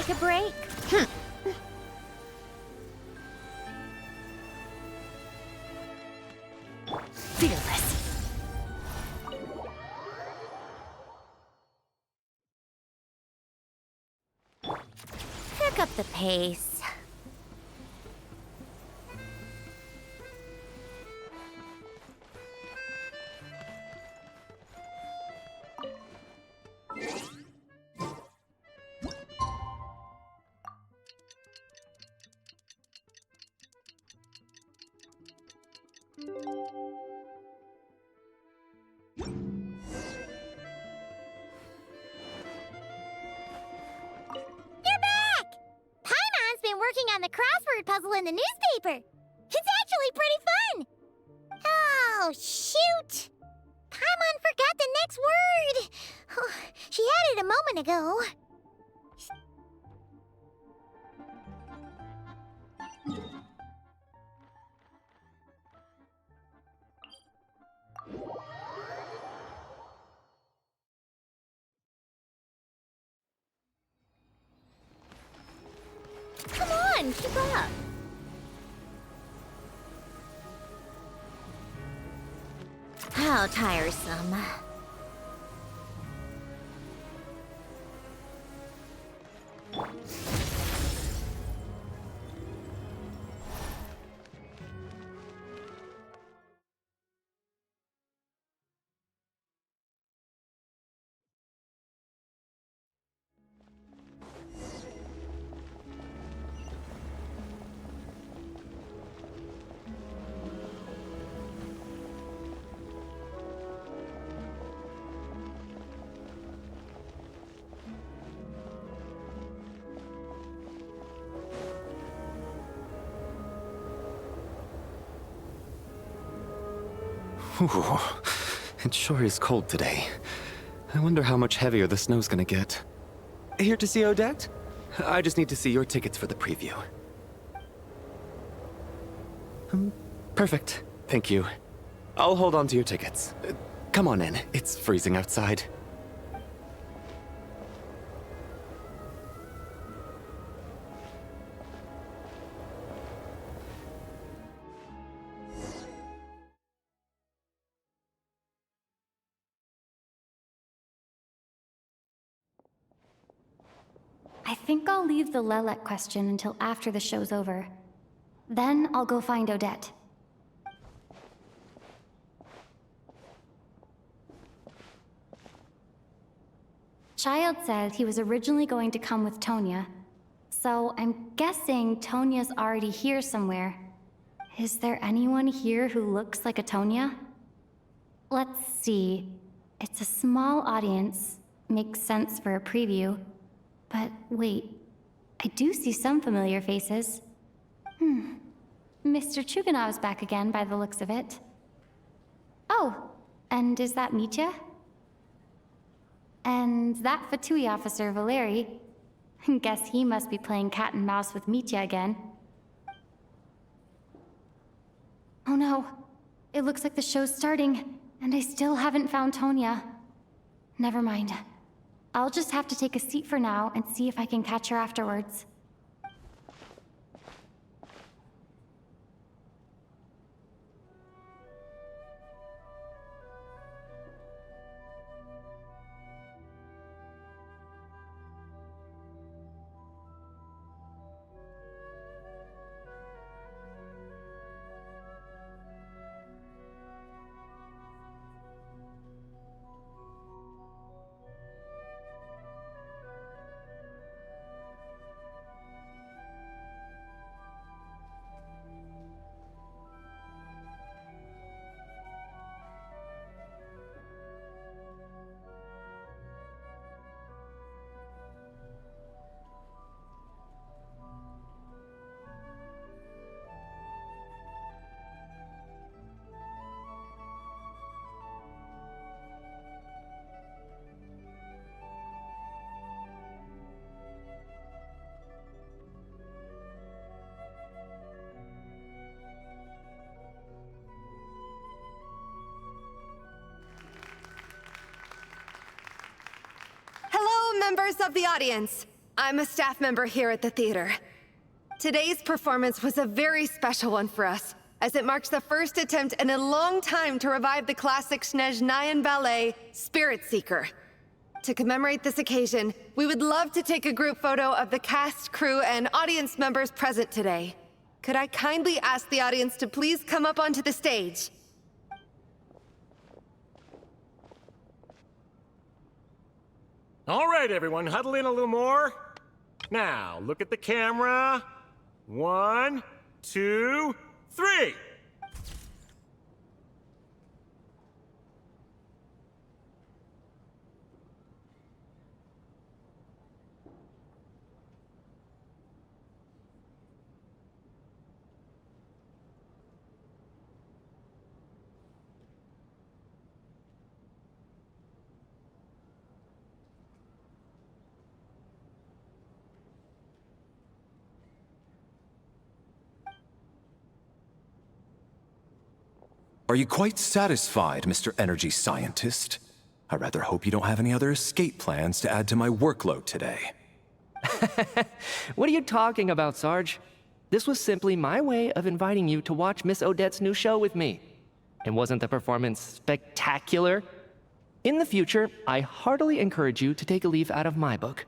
take a break? Fearless. Pick up the pace. Working on the crossword puzzle in the newspaper. It's actually pretty fun. Oh, shoot. Paimon forgot the next word. Oh, she had it a moment ago. Come on, keep up. How tiresome. Ooh, it sure is cold today. I wonder how much heavier the snow's gonna get. Here to see Odette? I just need to see your tickets for the preview. Perfect. Thank you. I'll hold on to your tickets. Come on in. It's freezing outside. I think I'll leave the Lelek question until after the show's over. Then I'll go find Odette. Child said he was originally going to come with Tonya, so I'm guessing Tonya's already here somewhere. Is there anyone here who looks like a Tonya? Let's see. It's a small audience. Makes sense for a preview. But wait, I do see some familiar faces. Mr. Chuganov's back again by the looks of it. Oh, and is that Mitya? And that Fatui officer, Valeri. Guess he must be playing cat and mouse with Mitya again. Oh no, it looks like the show's starting, and I still haven't found Tonya. Never mind. I'll just have to take a seat for now and see if I can catch her afterwards. Members of the audience, I'm a staff member here at the theater. Today's performance was a very special one for us, as it marks the first attempt in a long time to revive the classic Snezhnayan ballet, Spirit Seeker. To commemorate this occasion, we would love to take a group photo of the cast, crew, and audience members present today. Could I kindly ask the audience to please come up onto the stage? All right, everyone, huddle in a little more. Now, look at the camera. 1, 2, 3. Are you quite satisfied, Mr. Energy Scientist? I rather hope you don't have any other escape plans to add to my workload today. What are you talking about, Sarge? This was simply my way of inviting you to watch Miss Odette's new show with me. And wasn't the performance spectacular? In the future, I heartily encourage you to take a leaf out of my book.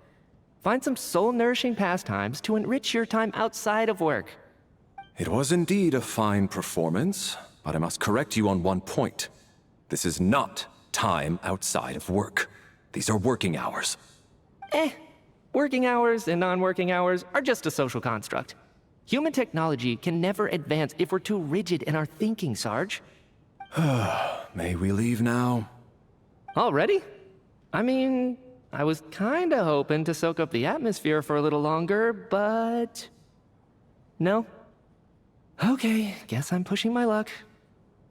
Find some soul-nourishing pastimes to enrich your time outside of work. It was indeed a fine performance, but I must correct you on one point. This is not time outside of work. These are working hours. Working hours and non-working hours are just a social construct. Human technology can never advance if we're too rigid in our thinking, Sarge. May we leave now? Already? I mean, I was kinda hoping to soak up the atmosphere for a little longer, but... No? Okay, guess I'm pushing my luck.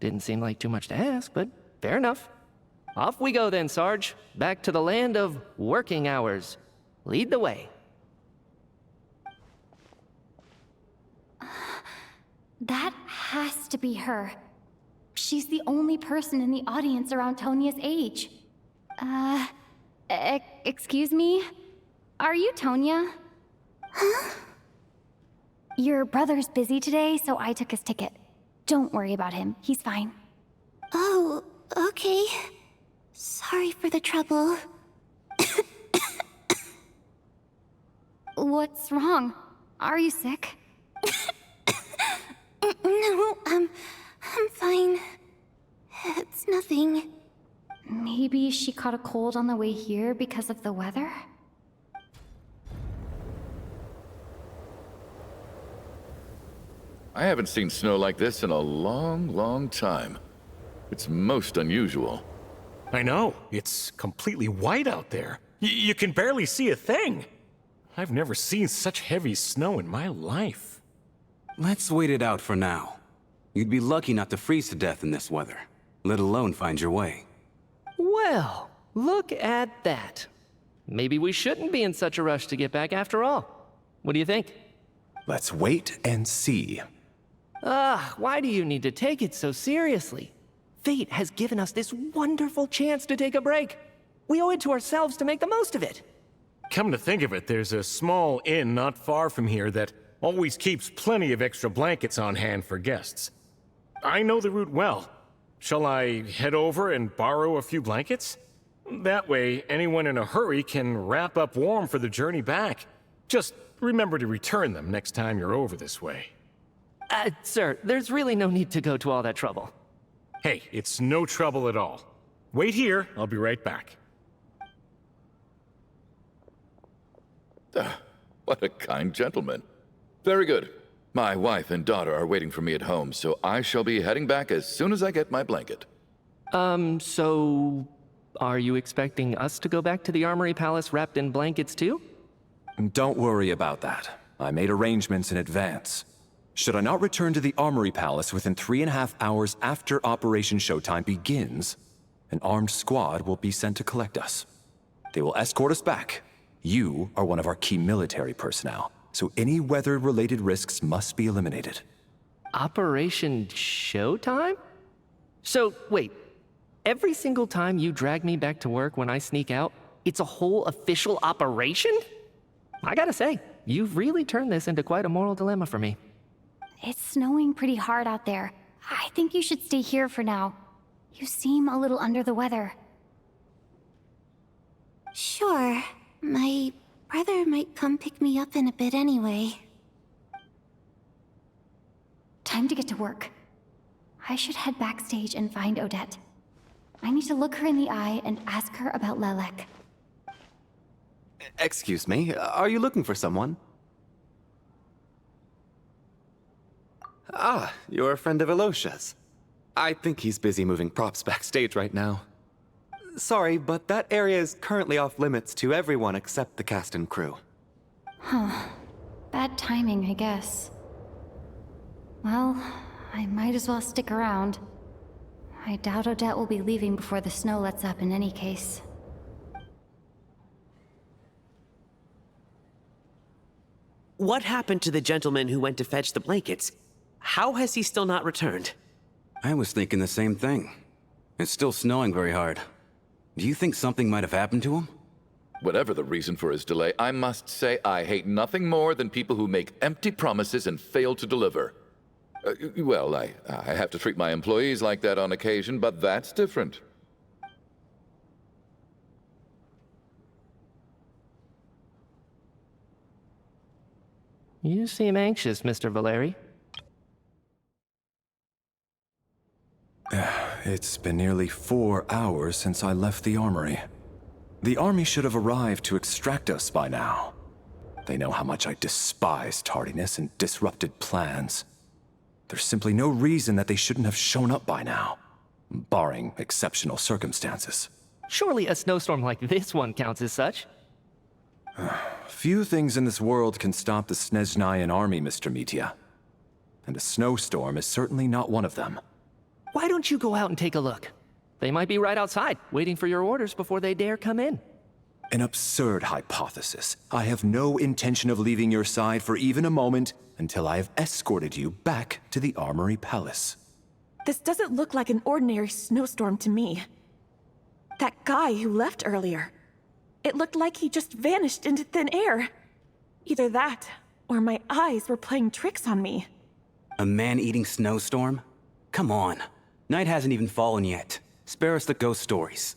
Didn't seem like too much to ask, but fair enough. Off we go then, Sarge. Back to the land of working hours. Lead the way. That has to be her. She's the only person in the audience around Tonia's age. Excuse me? Are you Tonia? Huh? Your brother's busy today, so I took his ticket. Don't worry about him. He's fine. Oh, okay. Sorry for the trouble. What's wrong? Are you sick? No, I'm fine. It's nothing. Maybe she caught a cold on the way here because of the weather? I haven't seen snow like this in a long, long time. It's most unusual. I know. It's completely white out there. You can barely see a thing. I've never seen such heavy snow in my life. Let's wait it out for now. You'd be lucky not to freeze to death in this weather, let alone find your way. Well, look at that. Maybe we shouldn't be in such a rush to get back after all. What do you think? Let's wait and see. Why do you need to take it so seriously? Fate has given us this wonderful chance to take a break. We owe it to ourselves to make the most of it. Come to think of it, there's a small inn not far from here that always keeps plenty of extra blankets on hand for guests. I know the route well. Shall I head over and borrow a few blankets? That way, anyone in a hurry can wrap up warm for the journey back. Just remember to return them next time you're over this way. Sir, there's really no need to go to all that trouble. Hey, it's no trouble at all. Wait here, I'll be right back. What a kind gentleman. Very good. My wife and daughter are waiting for me at home, so I shall be heading back as soon as I get my blanket. So... are you expecting us to go back to the Armory Palace wrapped in blankets too? Don't worry about that. I made arrangements in advance. Should I not return to the Armory Palace within 3.5 hours after Operation Showtime begins, an armed squad will be sent to collect us. They will escort us back. You are one of our key military personnel, so any weather-related risks must be eliminated. Operation Showtime? So, wait. Every single time you drag me back to work when I sneak out, it's a whole official operation? I gotta say, you've really turned this into quite a moral dilemma for me. It's snowing pretty hard out there. I think you should stay here for now. You seem a little under the weather. Sure. My brother might come pick me up in a bit anyway. Time to get to work. I should head backstage and find Odette. I need to look her in the eye and ask her about Lelek. Excuse me, are you looking for someone? Ah, you're a friend of Alosha's. I think he's busy moving props backstage right now. Sorry, but that area is currently off limits to everyone except the cast and crew. Huh. Bad timing, I guess. Well, I might as well stick around. I doubt Odette will be leaving before the snow lets up in any case. What happened to the gentleman who went to fetch the blankets? How has he still not returned? I was thinking the same thing. It's still snowing very hard. Do you think something might have happened to him? Whatever the reason for his delay, I must say I hate nothing more than people who make empty promises and fail to deliver. Well, I have to treat my employees like that on occasion, but that's different. You seem anxious, Mr. Valeri. It's been nearly 4 hours since I left the armory. The army should have arrived to extract us by now. They know how much I despise tardiness and disrupted plans. There's simply no reason that they shouldn't have shown up by now, barring exceptional circumstances. Surely a snowstorm like this one counts as such. Few things in this world can stop the Snezhnayan army, Mr. Mitya. And a snowstorm is certainly not one of them. Why don't you go out and take a look? They might be right outside, waiting for your orders before they dare come in. An absurd hypothesis. I have no intention of leaving your side for even a moment until I have escorted you back to the Armory Palace. This doesn't look like an ordinary snowstorm to me. That guy who left earlier. It looked like he just vanished into thin air. Either that, or my eyes were playing tricks on me. A man-eating snowstorm? Come on. Night hasn't even fallen yet. Spare us the ghost stories.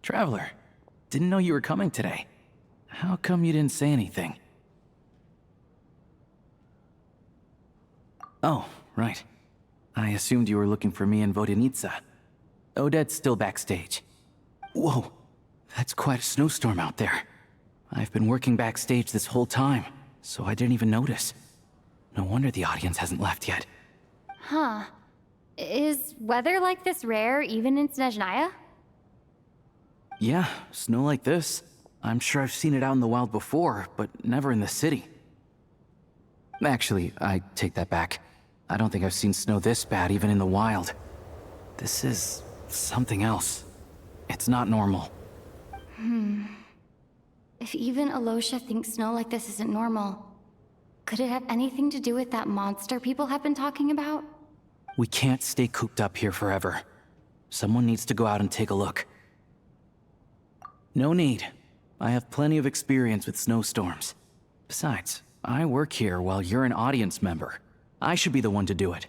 Traveler, didn't know you were coming today. How come you didn't say anything? Oh, right. I assumed you were looking for me and Vodenitsa. Odette's still backstage. Whoa, that's quite a snowstorm out there. I've been working backstage this whole time, so I didn't even notice. No wonder the audience hasn't left yet. Huh. Is weather like this rare even in Snezhnaya? Yeah, snow like this. I'm sure I've seen it out in the wild before, but never in the city. Actually, I take that back. I don't think I've seen snow this bad even in the wild. This is something else. It's not normal. If even Alosha thinks snow like this isn't normal, could it have anything to do with that monster people have been talking about? We can't stay cooped up here forever. Someone needs to go out and take a look. No need. I have plenty of experience with snowstorms. Besides, I work here while you're an audience member. I should be the one to do it.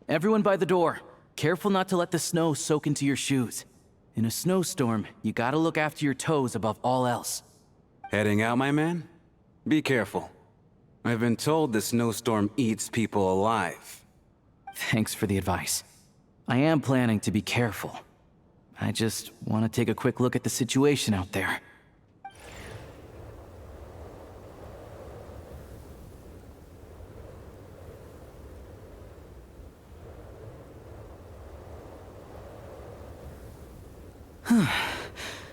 Everyone by the door. Careful not to let the snow soak into your shoes. In a snowstorm, you gotta look after your toes above all else. Heading out, my man? Be careful. I've been told the snowstorm eats people alive. Thanks for the advice. I am planning to be careful. I just want to take a quick look at the situation out there.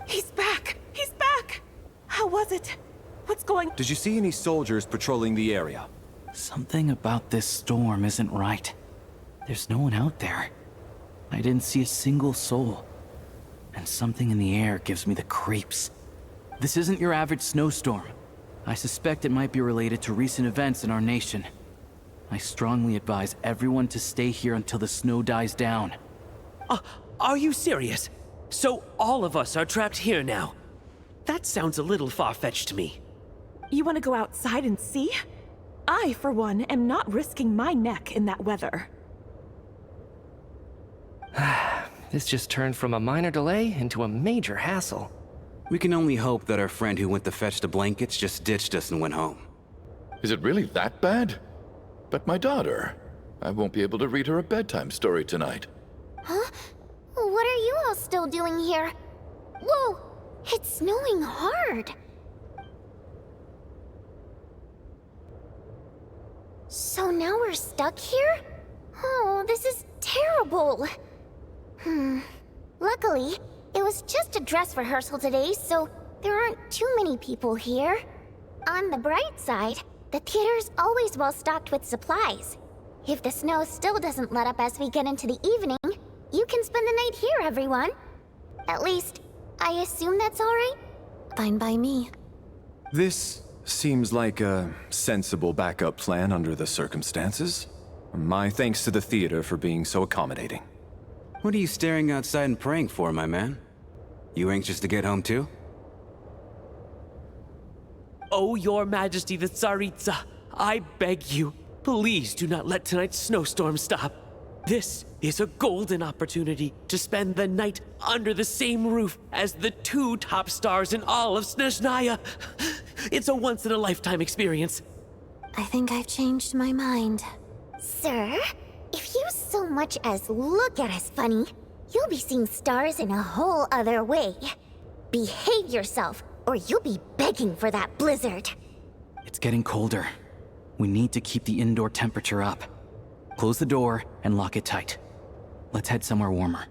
He's back! He's back! How was it? What's going... Did you see any soldiers patrolling the area? Something about this storm isn't right. There's no one out there. I didn't see a single soul. And something in the air gives me the creeps. This isn't your average snowstorm. I suspect it might be related to recent events in our nation. I strongly advise everyone to stay here until the snow dies down. Are you serious? So all of us are trapped here now? That sounds a little far-fetched to me. You want to go outside and see? I, for one, am not risking my neck in that weather. This just turned from a minor delay into a major hassle. We can only hope that our friend who went to fetch the blankets just ditched us and went home. Is it really that bad? But my daughter, I won't be able to read her a bedtime story tonight. Huh? What are you all still doing here? Whoa! It's snowing hard! So now we're stuck here? Oh, this is terrible! Luckily, it was just a dress rehearsal today, so there aren't too many people here. On the bright side, the theater's always well stocked with supplies. If the snow still doesn't let up as we get into the evening, you can spend the night here, everyone. At least, I assume that's alright? Fine by me. This seems like a sensible backup plan under the circumstances. My thanks to the theater for being so accommodating. What are you staring outside and praying for, my man? You anxious to get home too? Oh, Your Majesty the Tsaritsa, I beg you, please do not let tonight's snowstorm stop. This is a golden opportunity to spend the night under the same roof as the two top stars in all of Snezhnaya. It's a once-in-a-lifetime experience. I think I've changed my mind. Sir, if you so much as look at us funny, you'll be seeing stars in a whole other way. Behave yourself, or you'll be begging for that blizzard. It's getting colder. We need to keep the indoor temperature up. Close the door and lock it tight. Let's head somewhere warmer.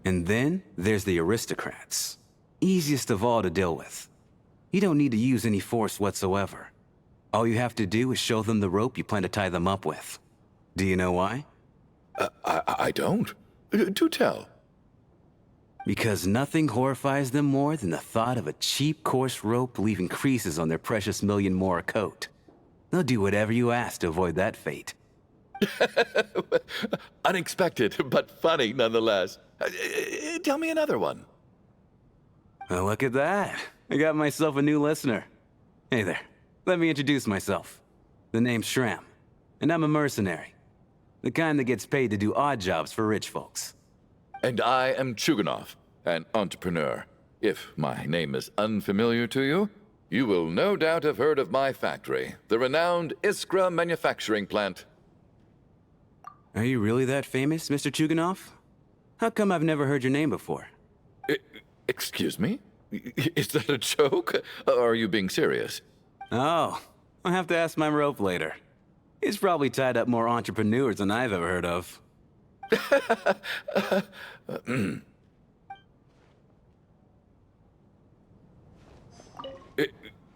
And then there's the aristocrats. Easiest of all to deal with. You don't need to use any force whatsoever. All you have to do is show them the rope you plan to tie them up with. Do you know why? I don't. Do tell. Because nothing horrifies them more than the thought of a cheap, coarse rope leaving creases on their precious million Mora coat. They'll do whatever you ask to avoid that fate. Unexpected, but funny nonetheless. Tell me another one. Well, look at that. I got myself a new listener. Hey there. Let me introduce myself. The name's Shram, and I'm a mercenary. The kind that gets paid to do odd jobs for rich folks. And I am Chuganov, an entrepreneur. If my name is unfamiliar to you, you will no doubt have heard of my factory, the renowned Iskra manufacturing plant. Are you really that famous, Mr. Chuganov? How come I've never heard your name before? Excuse me? Is that a joke? Or are you being serious? Oh, I'll have to ask my rope later. He's probably tied up more entrepreneurs than I've ever heard of.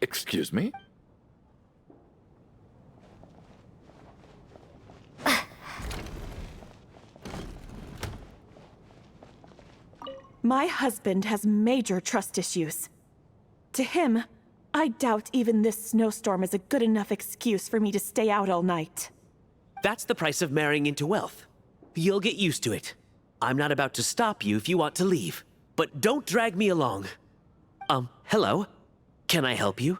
Excuse me? My husband has major trust issues. To him, I doubt even this snowstorm is a good enough excuse for me to stay out all night. That's the price of marrying into wealth. You'll get used to it. I'm not about to stop you if you want to leave, but don't drag me along. Hello? Can I help you?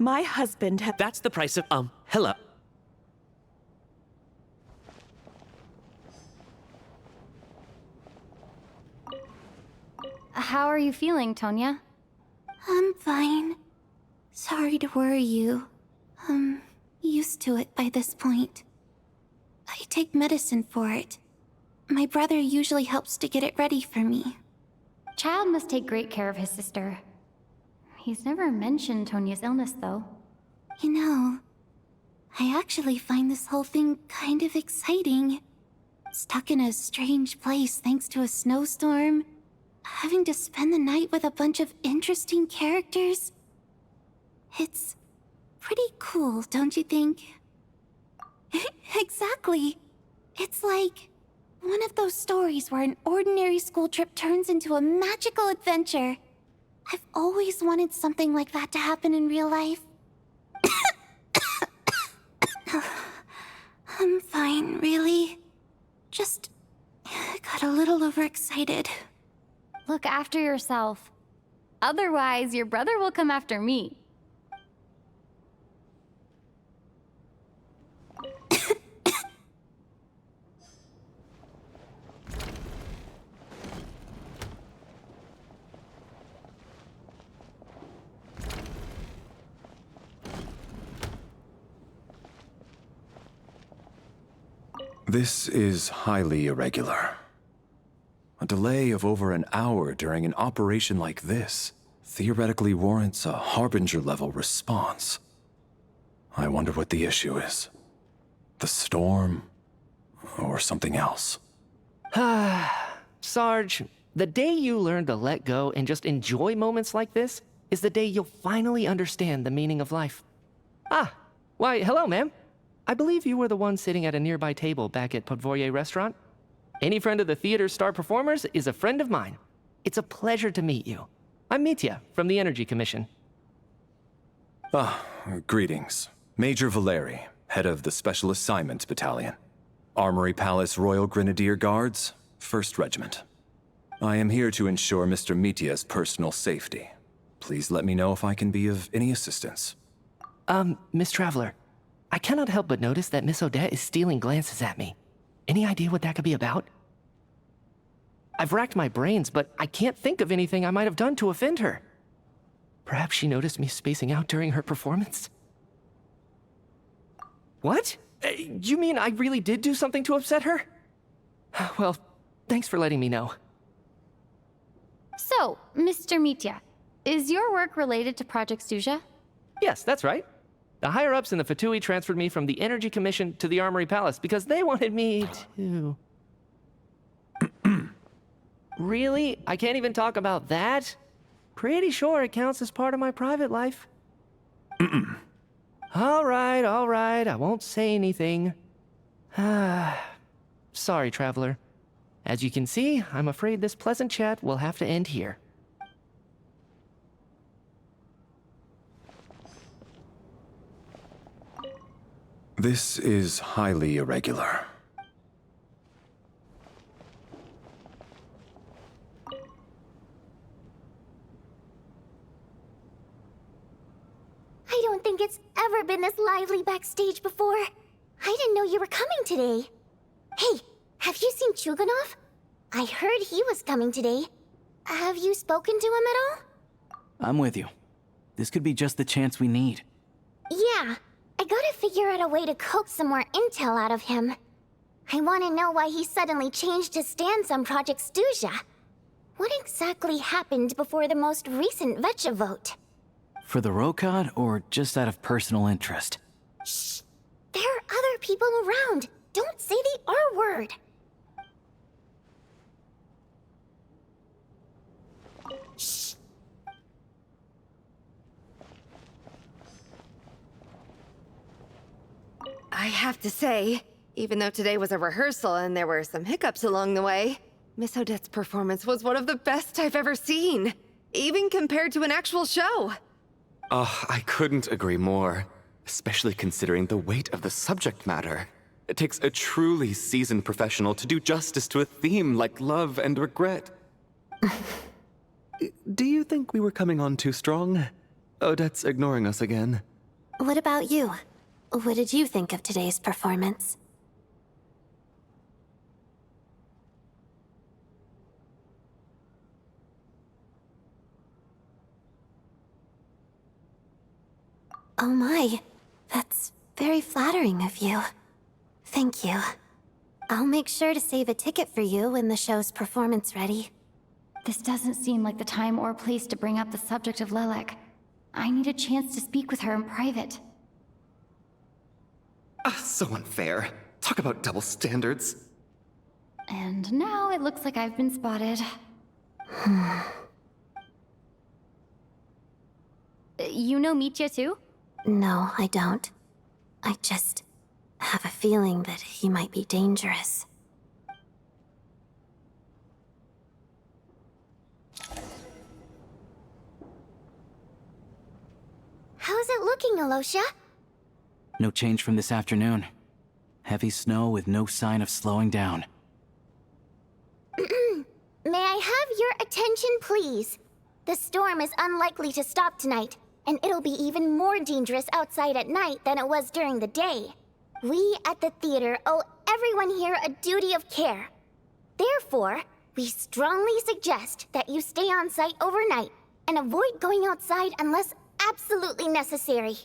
My husband That's the price of, hello? How are you feeling, Tonya? I'm fine. Sorry to worry you. I'm used to it by this point. I take medicine for it. My brother usually helps to get it ready for me. Child must take great care of his sister. He's never mentioned Tonya's illness, though. You know, I actually find this whole thing kind of exciting. Stuck in a strange place thanks to a snowstorm. Having to spend the night with a bunch of interesting characters. It's pretty cool, don't you think? Exactly. It's like one of those stories where an ordinary school trip turns into a magical adventure. I've always wanted something like that to happen in real life. I'm fine, really. Just got a little overexcited. Look after yourself. Otherwise, your brother will come after me. This is highly irregular. A delay of over an hour during an operation like this theoretically warrants a Harbinger-level response. I wonder what the issue is. The storm, or something else. Sarge, the day you learn to let go and just enjoy moments like this is the day you'll finally understand the meaning of life. Why, hello, ma'am. I believe you were the one sitting at a nearby table back at Podvorye Restaurant. Any friend of the theater's star performers is a friend of mine. It's a pleasure to meet you. I'm Mitya from the Energy Commission. Greetings. Major Valeri, head of the Special Assignment Battalion. Armory Palace Royal Grenadier Guards, 1st Regiment. I am here to ensure Mr. Mitya's personal safety. Please let me know if I can be of any assistance. Miss Traveler, I cannot help but notice that Miss Odette is stealing glances at me. Any idea what that could be about? I've racked my brains, but I can't think of anything I might have done to offend her. Perhaps she noticed me spacing out during her performance? What? You mean I really did do something to upset her? Well, thanks for letting me know. So, Mr. Mitya, is your work related to Project Stuja? Yes, that's right. The higher-ups in the Fatui transferred me from the Energy Commission to the Armory Palace because they wanted me to... Really? I can't even talk about that? Pretty sure it counts as part of my private life. All right, I won't say anything. Sorry, Traveler. As you can see, I'm afraid this pleasant chat will have to end here. This is highly irregular. I don't think it's ever been this lively backstage before. I didn't know you were coming today. Hey, have you seen Chuganov? I heard he was coming today. Have you spoken to him at all? I'm with you. This could be just the chance we need. Yeah, I gotta figure out a way to coax some more intel out of him. I want to know why he suddenly changed his stance on Project Stuja. What exactly happened before the most recent Vetcha vote? For the Rokad, or just out of personal interest? Shh! There are other people around. Don't say the R word. Shh! I have to say, even though today was a rehearsal and there were some hiccups along the way, Miss Odette's performance was one of the best I've ever seen, even compared to an actual show. Oh, I couldn't agree more, especially considering the weight of the subject matter. It takes a truly seasoned professional to do justice to a theme like love and regret. Do you think we were coming on too strong? Odette's ignoring us again. What about you? What did you think of today's performance? Oh my, that's very flattering of you. Thank you. I'll make sure to save a ticket for you when the show's performance ready. This doesn't seem like the time or place to bring up the subject of Lilac. I need a chance to speak with her in private. So unfair. Talk about double standards. And now it looks like I've been spotted. You know Mitya too? No, I don't. I just have a feeling that he might be dangerous. How's it looking, Alosha? No change from this afternoon. Heavy snow with no sign of slowing down. May I have your attention, please? The storm is unlikely to stop tonight, and it'll be even more dangerous outside at night than it was during the day. We at the theater owe everyone here a duty of care. Therefore, we strongly suggest that you stay on site overnight and avoid going outside unless absolutely necessary.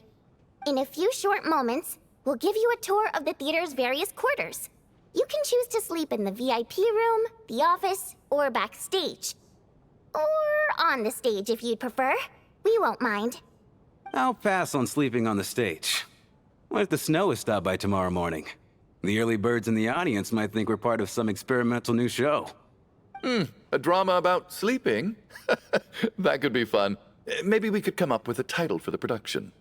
In a few short moments, we'll give you a tour of the theater's various quarters. You can choose to sleep in the VIP room, the office, or backstage. Or on the stage if you'd prefer. We won't mind. I'll pass on sleeping on the stage. What if the snow is stopped by tomorrow morning? The early birds in the audience might think we're part of some experimental new show. A drama about sleeping? That could be fun. Maybe we could come up with a title for the production.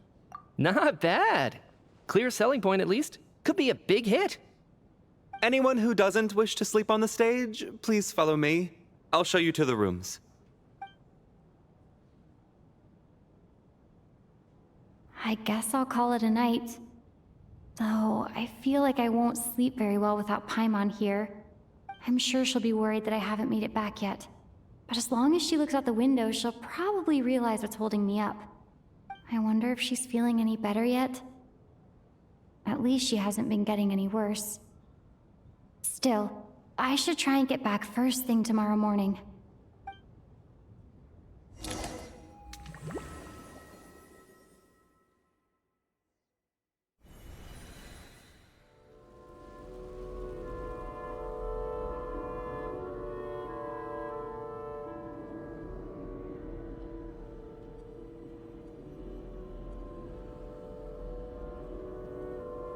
Not bad. Clear selling point at least. Could be a big hit. Anyone who doesn't wish to sleep on the stage, please follow me. I'll show you to the rooms. I guess I'll call it a night. Though, I feel like I won't sleep very well without Paimon here. I'm sure she'll be worried that I haven't made it back yet. But as long as she looks out the window, she'll probably realize what's holding me up. I wonder if she's feeling any better yet? At least she hasn't been getting any worse. Still, I should try and get back first thing tomorrow morning.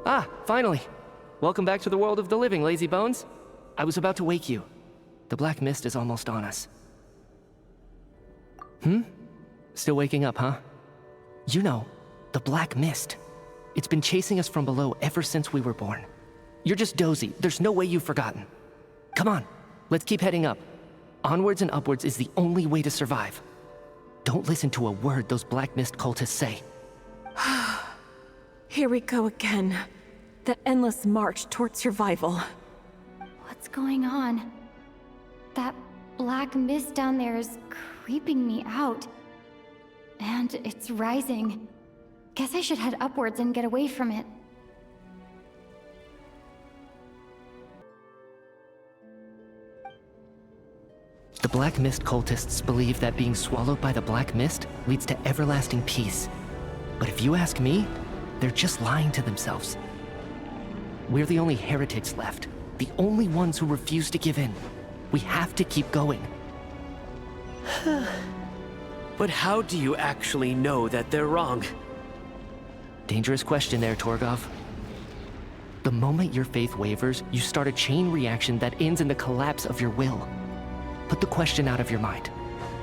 Ah, finally. Welcome back to the world of the living, lazy bones. I was about to wake you. The black mist is almost on us. Still waking up, huh? You know, the black mist. It's been chasing us from below ever since we were born. You're just dozy. There's no way you've forgotten. Come on, let's keep heading up. Onwards and upwards is the only way to survive. Don't listen to a word those black mist cultists say. Here we go again. The endless march toward survival. What's going on? That black mist down there is creeping me out. And it's rising. Guess I should head upwards and get away from it. The Black Mist cultists believe that being swallowed by the Black Mist leads to everlasting peace. But if you ask me, they're just lying to themselves. We're the only heretics left, the only ones who refuse to give in. We have to keep going. But how do you actually know that they're wrong? Dangerous question there, Torgov. The moment your faith wavers, you start a chain reaction that ends in the collapse of your will. Put the question out of your mind.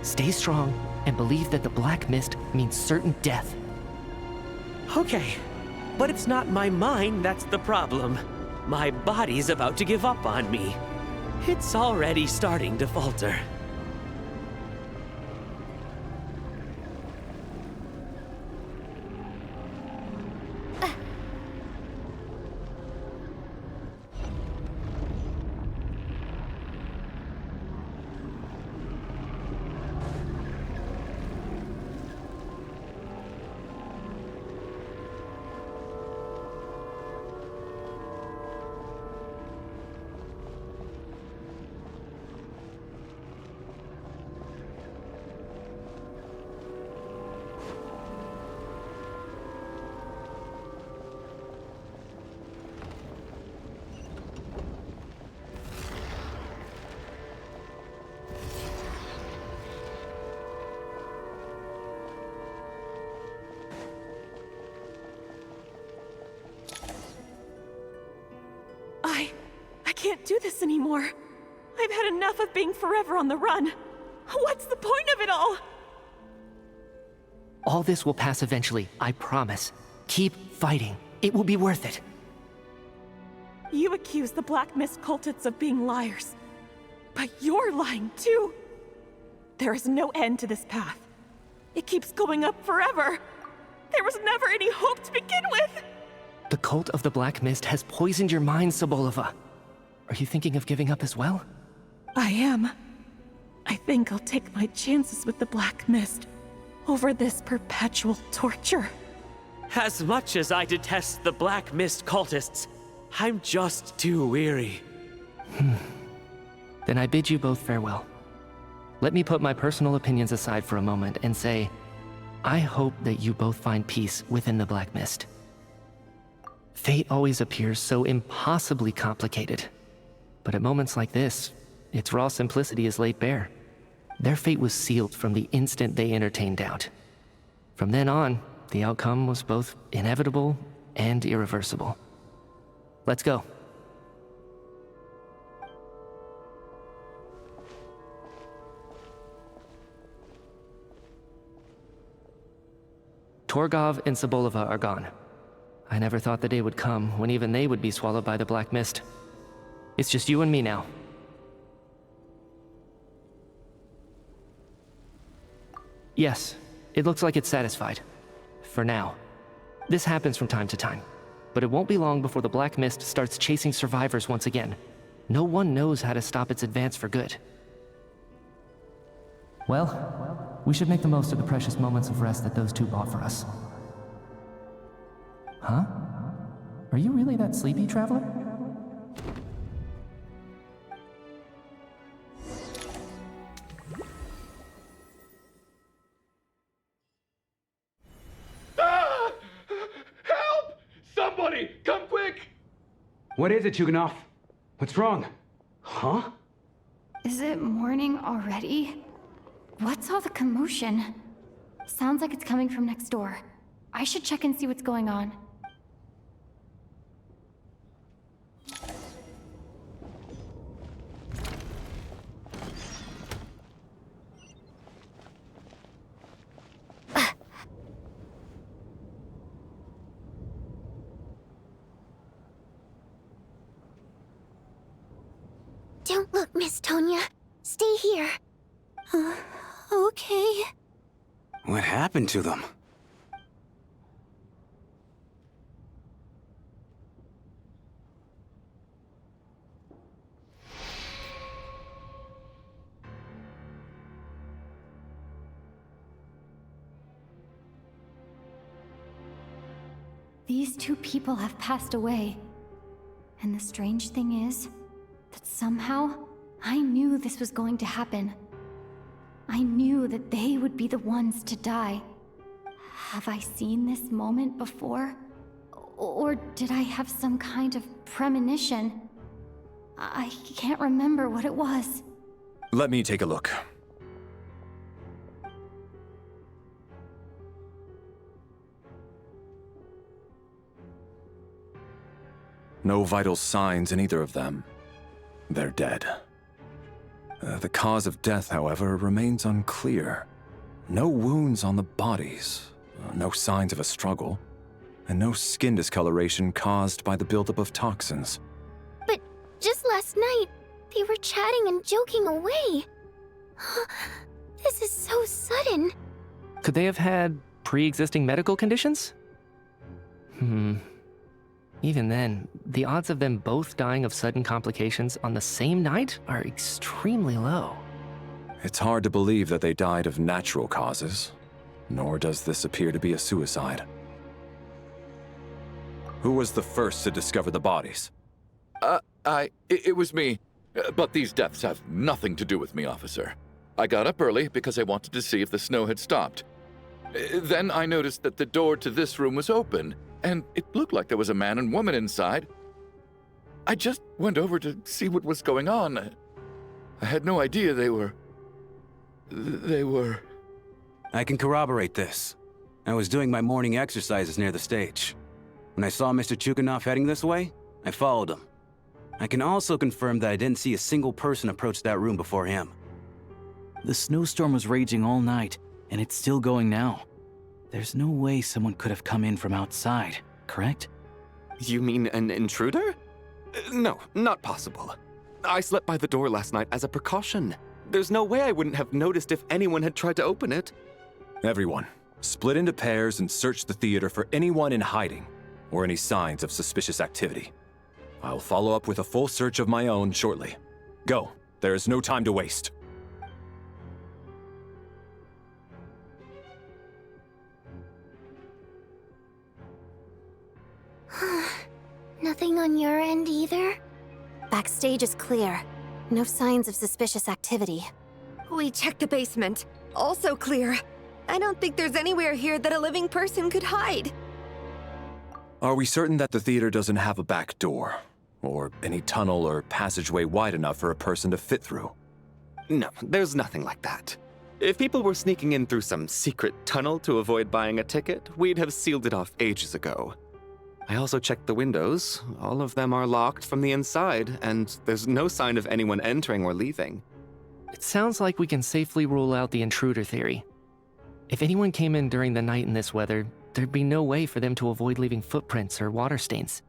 Stay strong and believe that the Black Mist means certain death. Okay. But it's not my mind that's the problem. My body's about to give up on me. It's already starting to falter. I can't do this anymore. I've had enough of being forever on the run. What's the point of it all? All this will pass eventually, I promise. Keep fighting. It will be worth it. You accuse the Black Mist cultists of being liars. But you're lying too. There is no end to this path. It keeps going up forever. There was never any hope to begin with. The cult of the Black Mist has poisoned your mind, Sobolova. Are you thinking of giving up as well? I am. I think I'll take my chances with the Black Mist over this perpetual torture. As much as I detest the Black Mist cultists, I'm just too weary. Then I bid you both farewell. Let me put my personal opinions aside for a moment and say, I hope that you both find peace within the Black Mist. Fate always appears so impossibly complicated. But at moments like this, its raw simplicity is laid bare. Their fate was sealed from the instant they entertained doubt. From then on, the outcome was both inevitable and irreversible. Let's go. Torgov and Sobolova are gone. I never thought the day would come when even they would be swallowed by the Black Mist. It's just you and me now. Yes, it looks like it's satisfied. For now. This happens from time to time. But it won't be long before the Black Mist starts chasing survivors once again. No one knows how to stop its advance for good. Well, we should make the most of the precious moments of rest that those two bought for us. Huh? Are you really that sleepy, traveler? Help! Somebody, come quick! What is it, Yuganov? What's wrong? Huh? Is it morning already? What's all the commotion? Sounds like it's coming from next door. I should check and see what's going on. Don't look, Miss Tonya. Stay here. Okay. What happened to them? These two people have passed away. And the strange thing is that somehow I knew this was going to happen. I knew that they would be the ones to die. Have I seen this moment before? Or did I have some kind of premonition? I can't remember what it was. Let me take a look. No vital signs in either of them. They're dead. The cause of death, however, remains unclear. No wounds on the bodies, no signs of a struggle. and no skin discoloration caused by the buildup of toxins. But just last night, they were chatting and joking away. This is so sudden. Could they have had pre-existing medical conditions? Even then, the odds of them both dying of sudden complications on the same night are extremely low. It's hard to believe that they died of natural causes, nor does this appear to be a suicide. Who was the first to discover the bodies? It was me. But these deaths have nothing to do with me, officer. I got up early because I wanted to see if the snow had stopped. Then I noticed that the door to this room was open, and it looked like there was a man and woman inside. I just went over to see what was going on. I had no idea they were... I can corroborate this. I was doing my morning exercises near the stage. When I saw Mr. Chuganov heading this way, I followed him. I can also confirm that I didn't see a single person approach that room before him. The snowstorm was raging all night, and it's still going now. There's no way someone could have come in from outside, correct? You mean an intruder? No, not possible. I slept by the door last night as a precaution. There's no way I wouldn't have noticed if anyone had tried to open it. Everyone, split into pairs and search the theater for anyone in hiding, or any signs of suspicious activity. I'll follow up with a full search of my own shortly. Go, there is no time to waste. Nothing on your end either? Backstage is clear. No signs of suspicious activity. We checked the basement. Also clear. I don't think there's anywhere here that a living person could hide. Are we certain that the theater doesn't have a back door? Or any tunnel or passageway wide enough for a person to fit through? No, there's nothing like that. If people were sneaking in through some secret tunnel to avoid buying a ticket, we'd have sealed it off ages ago. I also checked the windows. All of them are locked from the inside, and there's no sign of anyone entering or leaving. It sounds like we can safely rule out the intruder theory. If anyone came in during the night in this weather, there'd be no way for them to avoid leaving footprints or water stains.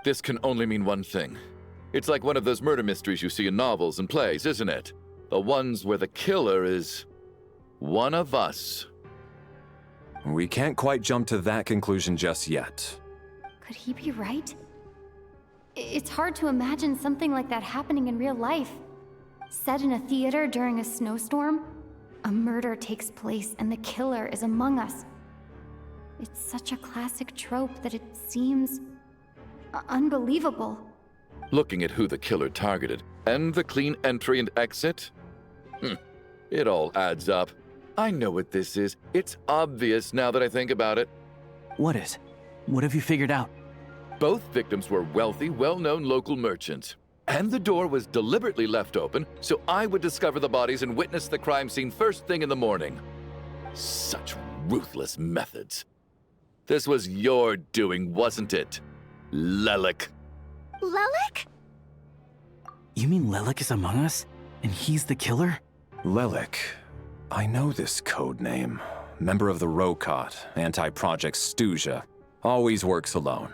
This can only mean one thing. It's like one of those murder mysteries you see in novels and plays, isn't it? The ones where the killer is one of us. We can't quite jump to that conclusion just yet. Could he be right? It's hard to imagine something like that happening in real life. Set in a theater during a snowstorm, a murder takes place and the killer is among us. It's such a classic trope that it seems unbelievable. Looking at who the killer targeted, and the clean entry and exit, it all adds up. I know what this is. It's obvious now that I think about it. What is? What have you figured out? Both victims were wealthy, well-known local merchants. And the door was deliberately left open so I would discover the bodies and witness the crime scene first thing in the morning. Such ruthless methods. This was your doing, wasn't it, Lelik? Lelik? You mean Lelik is among us? And he's the killer? Lelik. I know this code name. Member of the Rokot, anti-Project Stuja. Always works alone.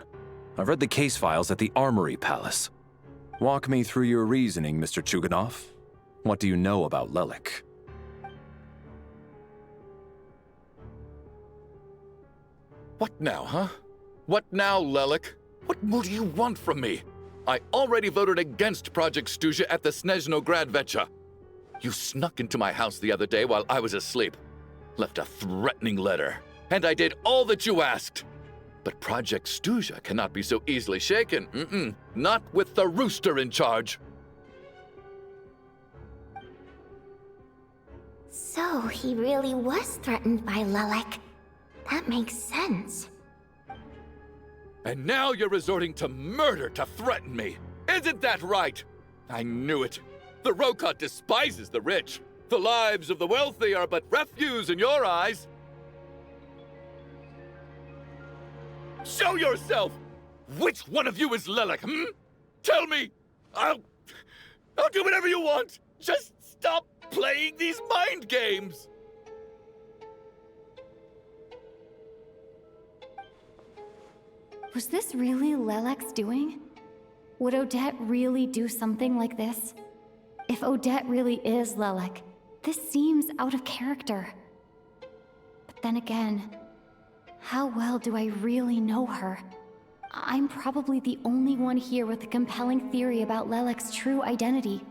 I've read the case files at the Armory Palace. Walk me through your reasoning, Mr. Chuganov. What do you know about Lelik? What now, huh? What now, Lelik? What more do you want from me? I already voted against Project Stuja at the Snezhno Gradvecha. You snuck into my house the other day while I was asleep. Left a threatening letter. And I did all that you asked. But Project Stuja cannot be so easily shaken. Not with the rooster in charge. So he really was threatened by Lelik. That makes sense. And now you're resorting to murder to threaten me. Isn't that right? I knew it. The Rokot despises the rich. The lives of the wealthy are but refuse in your eyes. Show yourself! Which one of you is Lelik, Tell me! I'll do whatever you want! Just stop playing these mind games! Was this really Lelek's doing? Would Odette really do something like this? If Odette really is Lelek, this seems out of character. But then again, how well do I really know her? I'm probably the only one here with a compelling theory about Lelek's true identity.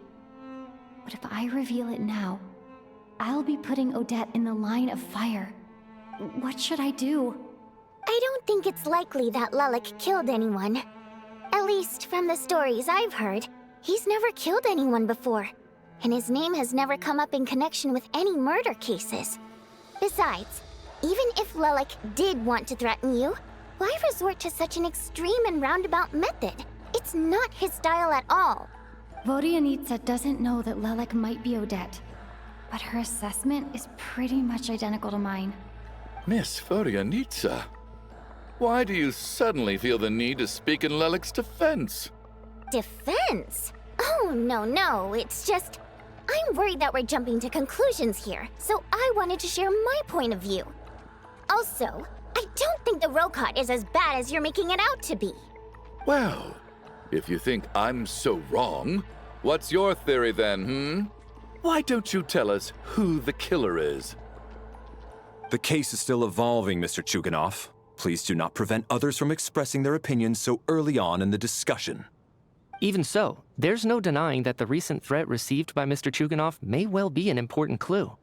But if I reveal it now, I'll be putting Odette in the line of fire. What should I do? I don't think it's likely that Lelek killed anyone. At least from the stories I've heard, he's never killed anyone before. And his name has never come up in connection with any murder cases. Besides, even if Lelek did want to threaten you, why resort to such an extreme and roundabout method? It's not his style at all. Vodianitsa doesn't know that Lelek might be Odette, but her assessment is pretty much identical to mine. Miss Vodianitsa, why do you suddenly feel the need to speak in Lelek's defense? Defense? Oh, no, it's just... I'm worried that we're jumping to conclusions here, so I wanted to share my point of view. Also, I don't think the Rokot is as bad as you're making it out to be. Well, if you think I'm so wrong, what's your theory then, Why don't you tell us who the killer is? The case is still evolving, Mr. Chuganov. Please do not prevent others from expressing their opinions so early on in the discussion. Even so, there's no denying that the recent threat received by Mr. Chuganov may well be an important clue.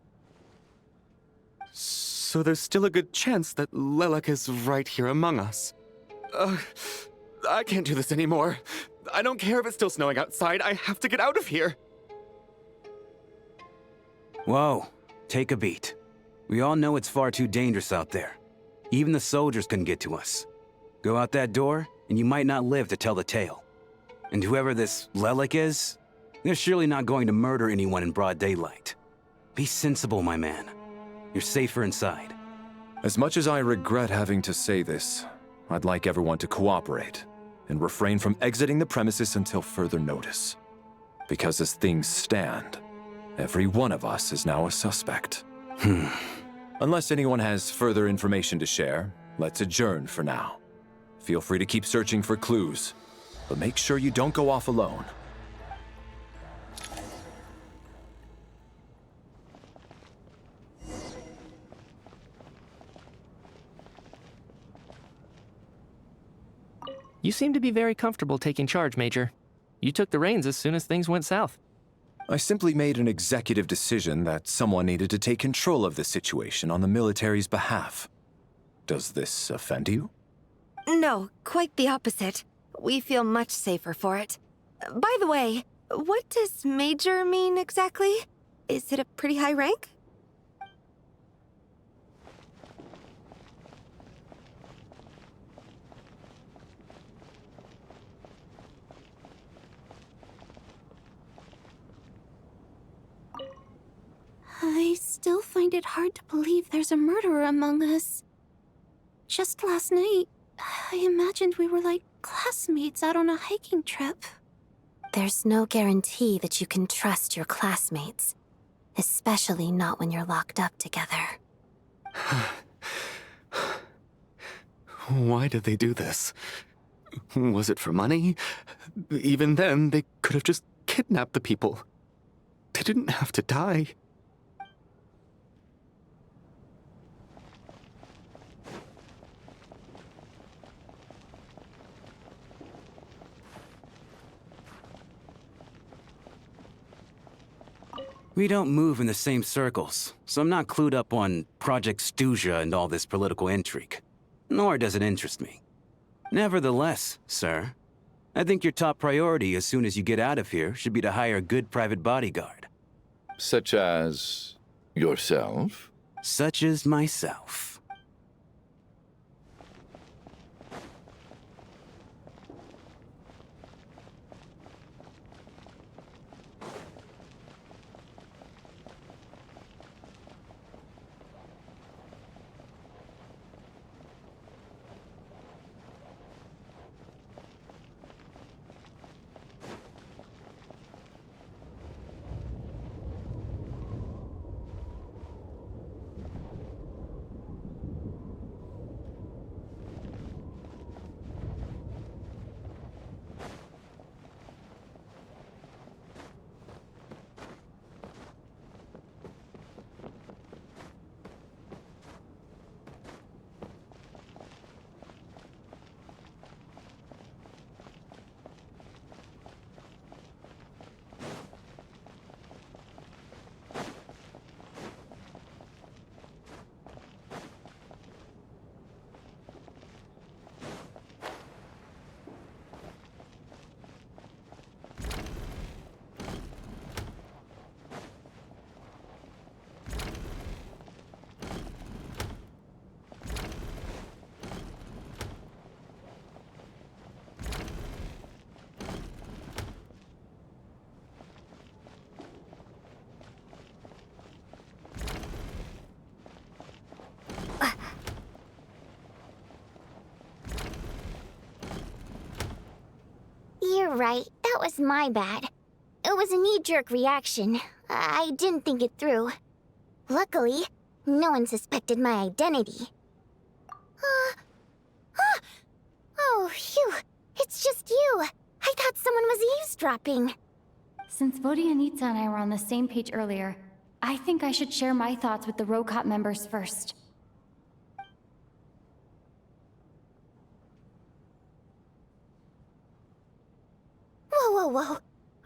So there's still a good chance that Lelek is right here among us. I can't do this anymore. I don't care if it's still snowing outside. I have to get out of here. Whoa, take a beat. We all know it's far too dangerous out there. Even the soldiers couldn't get to us. Go out that door, and you might not live to tell the tale. And whoever this Lelek is, they're surely not going to murder anyone in broad daylight. Be sensible, my man. You're safer inside. As much as I regret having to say this, I'd like everyone to cooperate and refrain from exiting the premises until further notice. Because as things stand, every one of us is now a suspect. Unless anyone has further information to share, let's adjourn for now. Feel free to keep searching for clues, but make sure you don't go off alone. You seem to be very comfortable taking charge, Major. You took the reins as soon as things went south. I simply made an executive decision that someone needed to take control of the situation on the military's behalf. Does this offend you? No, quite the opposite. We feel much safer for it. By the way, what does Major mean exactly? Is it a pretty high rank? I still find it hard to believe there's a murderer among us. Just last night, I imagined we were like classmates out on a hiking trip. There's no guarantee that you can trust your classmates, especially not when you're locked up together. Why did they do this? Was it for money? Even then, they could have just kidnapped the people. They didn't have to die. We don't move in the same circles, so I'm not clued up on Project Stuja and all this political intrigue. Nor does it interest me. Nevertheless, sir, I think your top priority as soon as you get out of here should be to hire a good private bodyguard. Such as yourself? Such as myself. You're right. That was my bad. It was a knee-jerk reaction. I didn't think it through. Luckily, no one suspected my identity. Oh, phew. It's just you. I thought someone was eavesdropping. Since Vodyanitsa and I were on the same page earlier, I think I should share my thoughts with the Rokot members first. Whoa.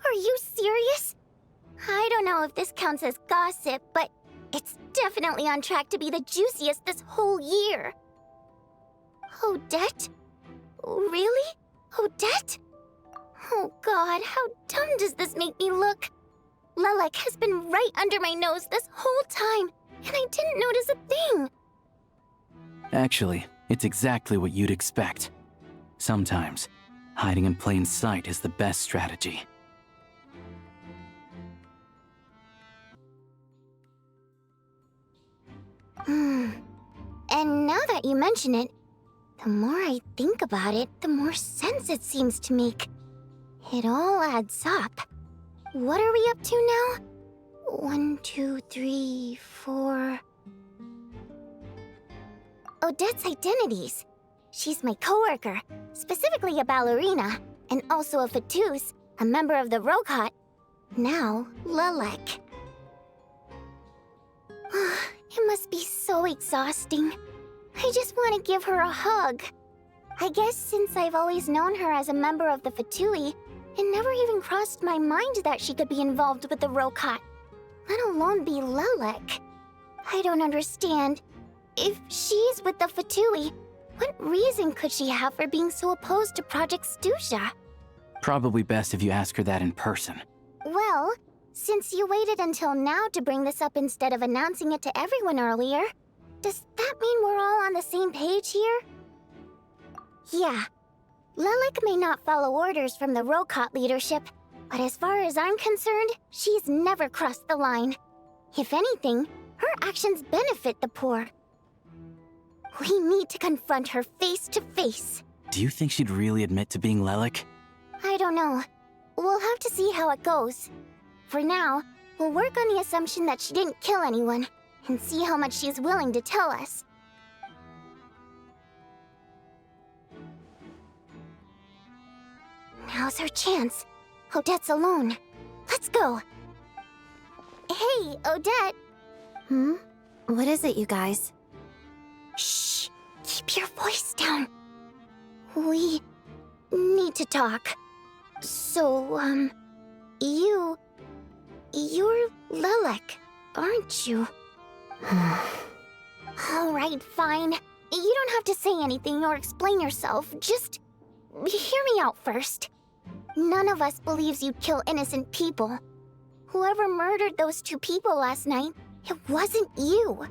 Are you serious? I don't know if this counts as gossip, but it's definitely on track to be the juiciest this whole year. Odette? Really? Odette? Oh god, how dumb does this make me look? Lelek has been right under my nose this whole time, and I didn't notice a thing. Actually, it's exactly what you'd expect. Sometimes, hiding in plain sight is the best strategy. And now that you mention it, the more I think about it, the more sense it seems to make. It all adds up. What are we up to now? 1, 2, 3, 4... Odette's identities. She's my coworker, specifically a ballerina, and also a Fatous, a member of the Rokot. Now, Lelek. It must be so exhausting. I just want to give her a hug. I guess since I've always known her as a member of the Fatui, it never even crossed my mind that she could be involved with the Rokot, let alone be Lelek. I don't understand. If she's with the Fatui, what reason could she have for being so opposed to Project Stusha? Probably best if you ask her that in person. Well, since you waited until now to bring this up instead of announcing it to everyone earlier, does that mean we're all on the same page here? Yeah. Lelek may not follow orders from the Rokot leadership, but as far as I'm concerned, she's never crossed the line. If anything, her actions benefit the poor. We need to confront her face to face. Do you think she'd really admit to being Lelek? I don't know. We'll have to see how it goes. For now, we'll work on the assumption that she didn't kill anyone, and see how much she's willing to tell us. Now's her chance. Odette's alone. Let's go. Hey, Odette. What is it, you guys? Shh. Keep your voice down. We need to talk. So, you're Lelek, aren't you? Alright, fine. You don't have to say anything or explain yourself. Just hear me out first. None of us believes you'd kill innocent people. Whoever murdered those 2 people last night, it wasn't you.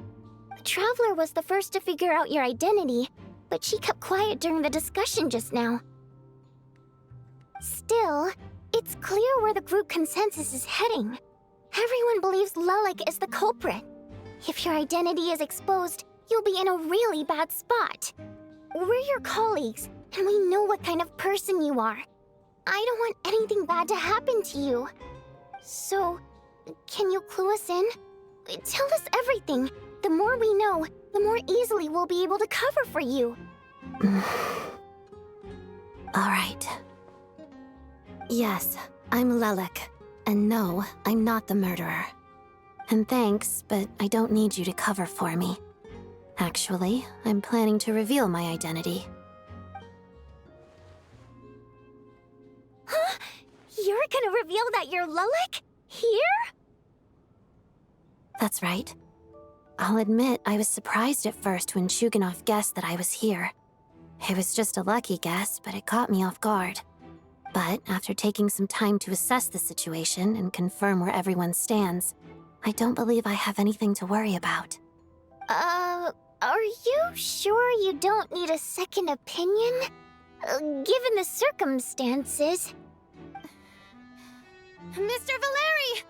The Traveler was the first to figure out your identity, but she kept quiet during the discussion just now. Still, it's clear where the group consensus is heading. Everyone believes Lelek is the culprit. If your identity is exposed, you'll be in a really bad spot. We're your colleagues, and we know what kind of person you are. I don't want anything bad to happen to you. So, can you clue us in? Tell us everything. The more we know, the more easily we'll be able to cover for you. All right. Yes, I'm Lelek. And no, I'm not the murderer. And thanks, but I don't need you to cover for me. Actually, I'm planning to reveal my identity. Huh? You're gonna reveal that you're Lelek? Here? That's right. I'll admit I was surprised at first when Chuganov guessed that I was here. It was just a lucky guess, but it caught me off guard. But after taking some time to assess the situation and confirm where everyone stands, I don't believe I have anything to worry about. Are you sure you don't need a second opinion? Given the circumstances... Mr. Valeri!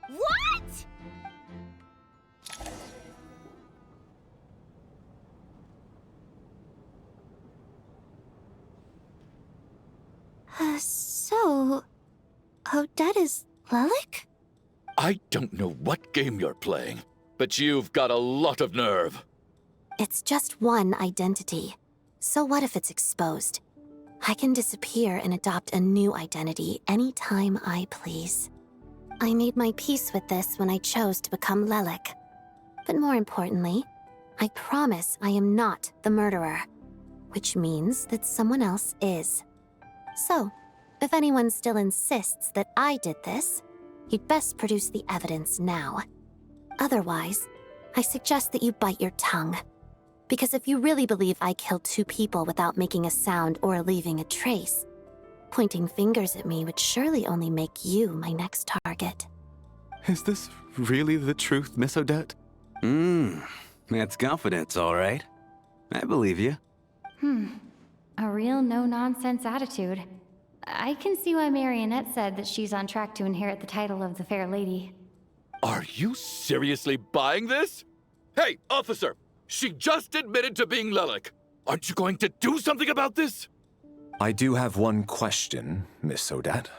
What?! So, Odette is Lelik? I don't know what game you're playing, but you've got a lot of nerve. It's just one identity. So what if it's exposed? I can disappear and adopt a new identity anytime I please. I made my peace with this when I chose to become Lelik. But more importantly, I promise I am not the murderer, which means that someone else is. So, if anyone still insists that I did this, you'd best produce the evidence now. Otherwise, I suggest that you bite your tongue. Because if you really believe I killed 2 people without making a sound or leaving a trace, pointing fingers at me would surely only make you my next target. Is this really the truth, Miss Odette? That's confidence, all right. I believe you. A real no-nonsense attitude. I can see why Marionette said that she's on track to inherit the title of the Fair Lady. Are you seriously buying this? Hey, officer! She just admitted to being Lelik. Aren't you going to do something about this? I do have one question, Miss Odette.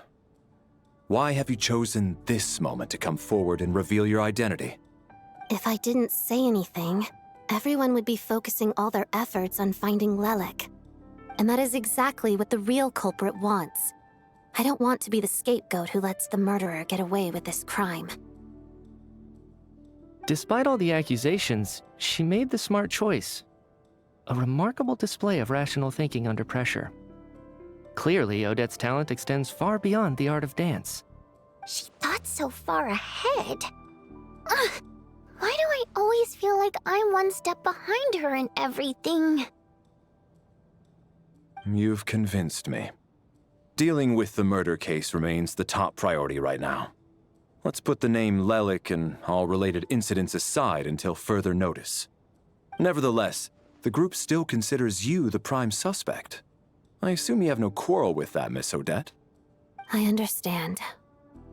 Why have you chosen this moment to come forward and reveal your identity? If I didn't say anything, everyone would be focusing all their efforts on finding Lelik. And that is exactly what the real culprit wants. I don't want to be the scapegoat who lets the murderer get away with this crime. Despite all the accusations, she made the smart choice. A remarkable display of rational thinking under pressure. Clearly, Odette's talent extends far beyond the art of dance. She thought so far ahead. Ugh, why do I always feel like I'm one step behind her in everything? You've convinced me. Dealing with the murder case remains the top priority right now. Let's put the name Lelik and all related incidents aside until further notice. Nevertheless, the group still considers you the prime suspect. I assume you have no quarrel with that, Miss Odette? I understand.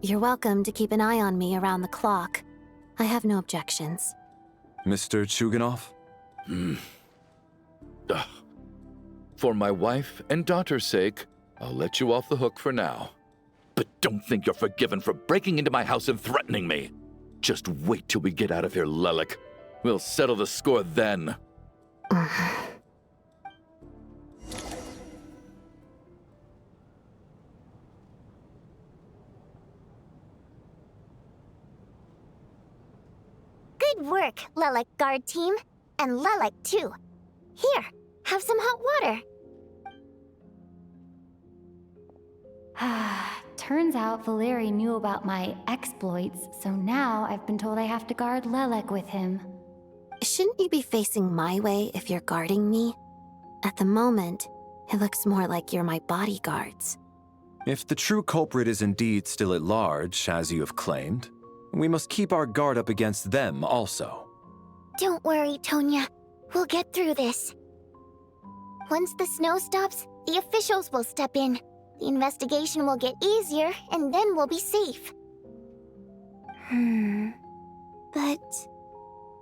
You're welcome to keep an eye on me around the clock. I have no objections. Mr. Chuganov? For my wife and daughter's sake, I'll let you off the hook for now. But don't think you're forgiven for breaking into my house and threatening me. Just wait till we get out of here, Lelik. We'll settle the score then. Good work, Lelik guard team. And Lelik too. Here, have some hot water. Turns out Valeri knew about my exploits, so now I've been told I have to guard Lelik with him. Shouldn't you be facing my way if you're guarding me? At the moment, it looks more like you're my bodyguards. If the true culprit is indeed still at large, as you have claimed, we must keep our guard up against them also. Don't worry, Tonya. We'll get through this. Once the snow stops, the officials will step in. The investigation will get easier, and then we'll be safe. But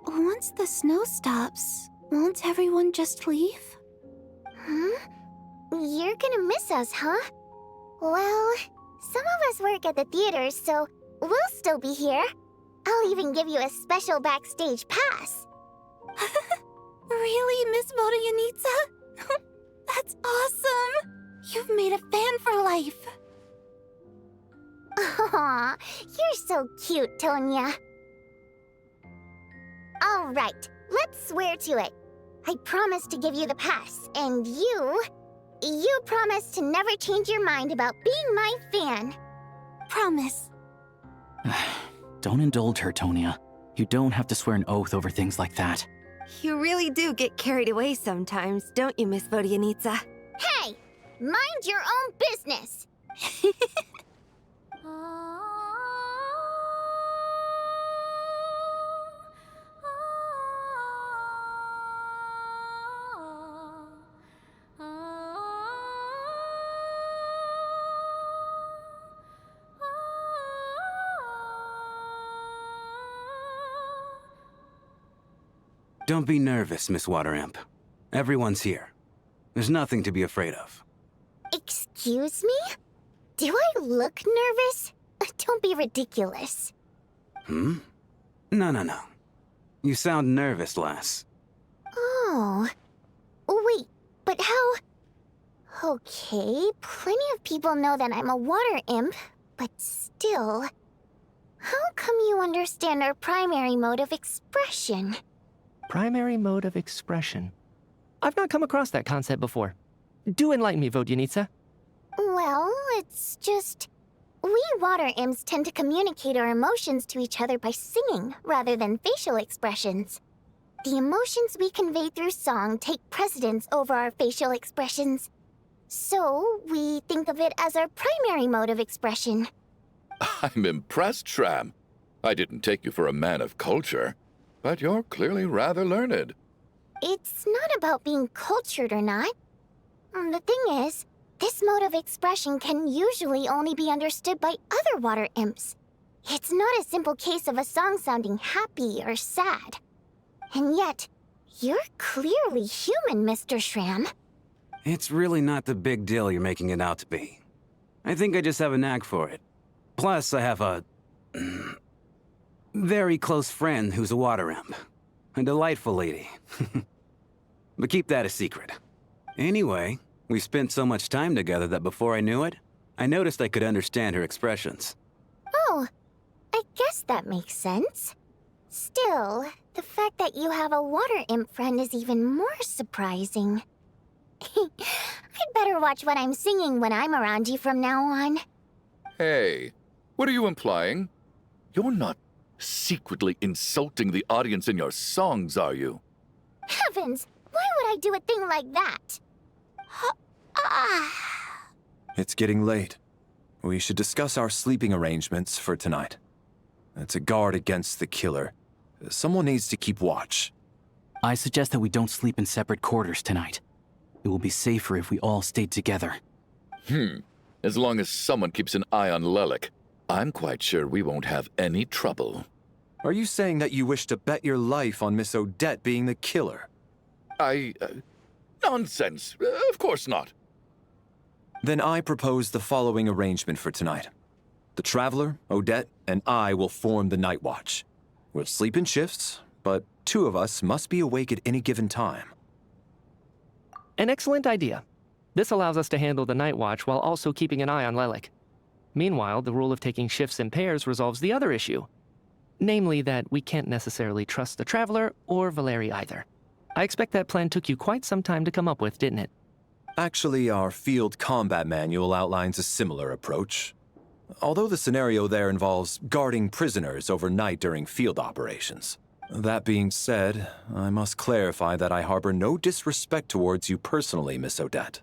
once the snow stops, won't everyone just leave? You're gonna miss us, huh? Well, some of us work at the theaters, so we'll still be here. I'll even give you a special backstage pass. Really, Miss Vodyanitsa? That's awesome! You've made a fan for life. Aw, you're so cute, Tonya. All right, let's swear to it. I promise to give you the pass, and you promise to never change your mind about being my fan. Promise. Don't indulge her, Tonya. You don't have to swear an oath over things like that. You really do get carried away sometimes, don't you, Miss Vodyanitsa? Hey, mind your own business. Don't be nervous, Miss Waterimp. Everyone's here. There's nothing to be afraid of. Excuse me? Do I look nervous? Don't be ridiculous. No, no. You sound nervous, lass. Oh. Wait, but how... Okay, plenty of people know that I'm a water imp, but still... How come you understand our primary mode of expression? Primary mode of expression. I've not come across that concept before. Do enlighten me, Vodyanitsa. Well, it's just... We water imps tend to communicate our emotions to each other by singing, rather than facial expressions. The emotions we convey through song take precedence over our facial expressions. So, we think of it as our primary mode of expression. I'm impressed, Shram. I didn't take you for a man of culture, but you're clearly rather learned. It's not about being cultured or not. The thing is, this mode of expression can usually only be understood by other water imps. It's not a simple case of a song sounding happy or sad. And yet, you're clearly human, Mr. Shram. It's really not the big deal you're making it out to be. I think I just have a knack for it. Plus, I have a... very close friend who's a water imp. A delightful lady. But keep that a secret. Anyway, we spent so much time together that before I knew it, I noticed I could understand her expressions. Oh, I guess that makes sense. Still, the fact that you have a water imp friend is even more surprising. I'd better watch what I'm singing when I'm around you from now on. Hey, what are you implying? You're not secretly insulting the audience in your songs, are you? Heavens! Why would I do a thing like that? It's getting late. We should discuss our sleeping arrangements for tonight. To guard against the killer, someone needs to keep watch. I suggest that we don't sleep in separate quarters tonight. It will be safer if we all stayed together. As long as someone keeps an eye on Lelik, I'm quite sure we won't have any trouble. Are you saying that you wish to bet your life on Miss Odette being the killer? Nonsense. Of course not. Then I propose the following arrangement for tonight. The Traveler, Odette, and I will form the Night Watch. We'll sleep in shifts, but 2 of us must be awake at any given time. An excellent idea. This allows us to handle the Night Watch while also keeping an eye on Lelik. Meanwhile, the rule of taking shifts in pairs resolves the other issue. Namely that we can't necessarily trust the Traveler or Valeri either. I expect that plan took you quite some time to come up with, didn't it? Actually, our field combat manual outlines a similar approach. Although the scenario there involves guarding prisoners overnight during field operations. That being said, I must clarify that I harbor no disrespect towards you personally, Miss Odette.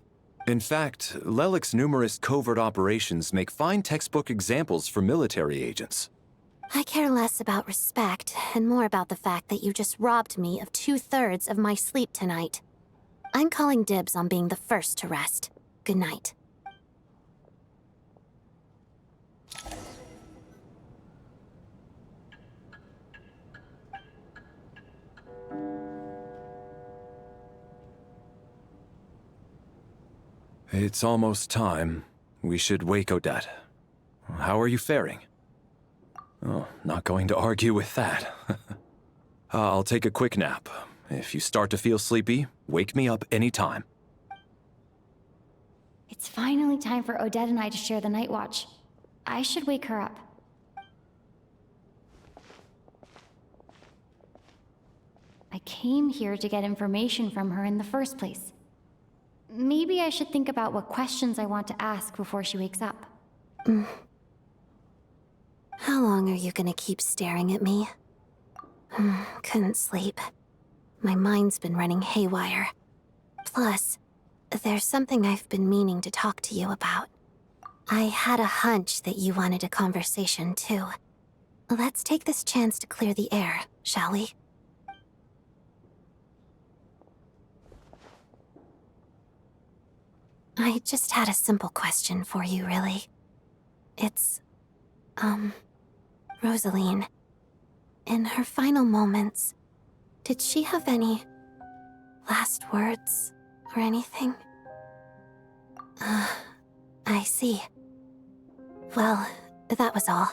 In fact, Lelik's numerous covert operations make fine textbook examples for military agents. I care less about respect and more about the fact that you just robbed me of 2/3 of my sleep tonight. I'm calling dibs on being the first to rest. Good night. It's almost time. We should wake Odette. How are you faring? Oh, not going to argue with that. I'll take a quick nap. If you start to feel sleepy, wake me up anytime. It's finally time for Odette and I to share the Night Watch. I should wake her up. I came here to get information from her in the first place. Maybe I should think about what questions I want to ask before she wakes up. How long are you gonna keep staring at me? Couldn't sleep. My mind's been running haywire. Plus, there's something I've been meaning to talk to you about. I had a hunch that you wanted a conversation, too. Let's take this chance to clear the air, shall we? I just had a simple question for you, really. It's, Rosaline. In her final moments, did she have any last words or anything? I see. Well, that was all.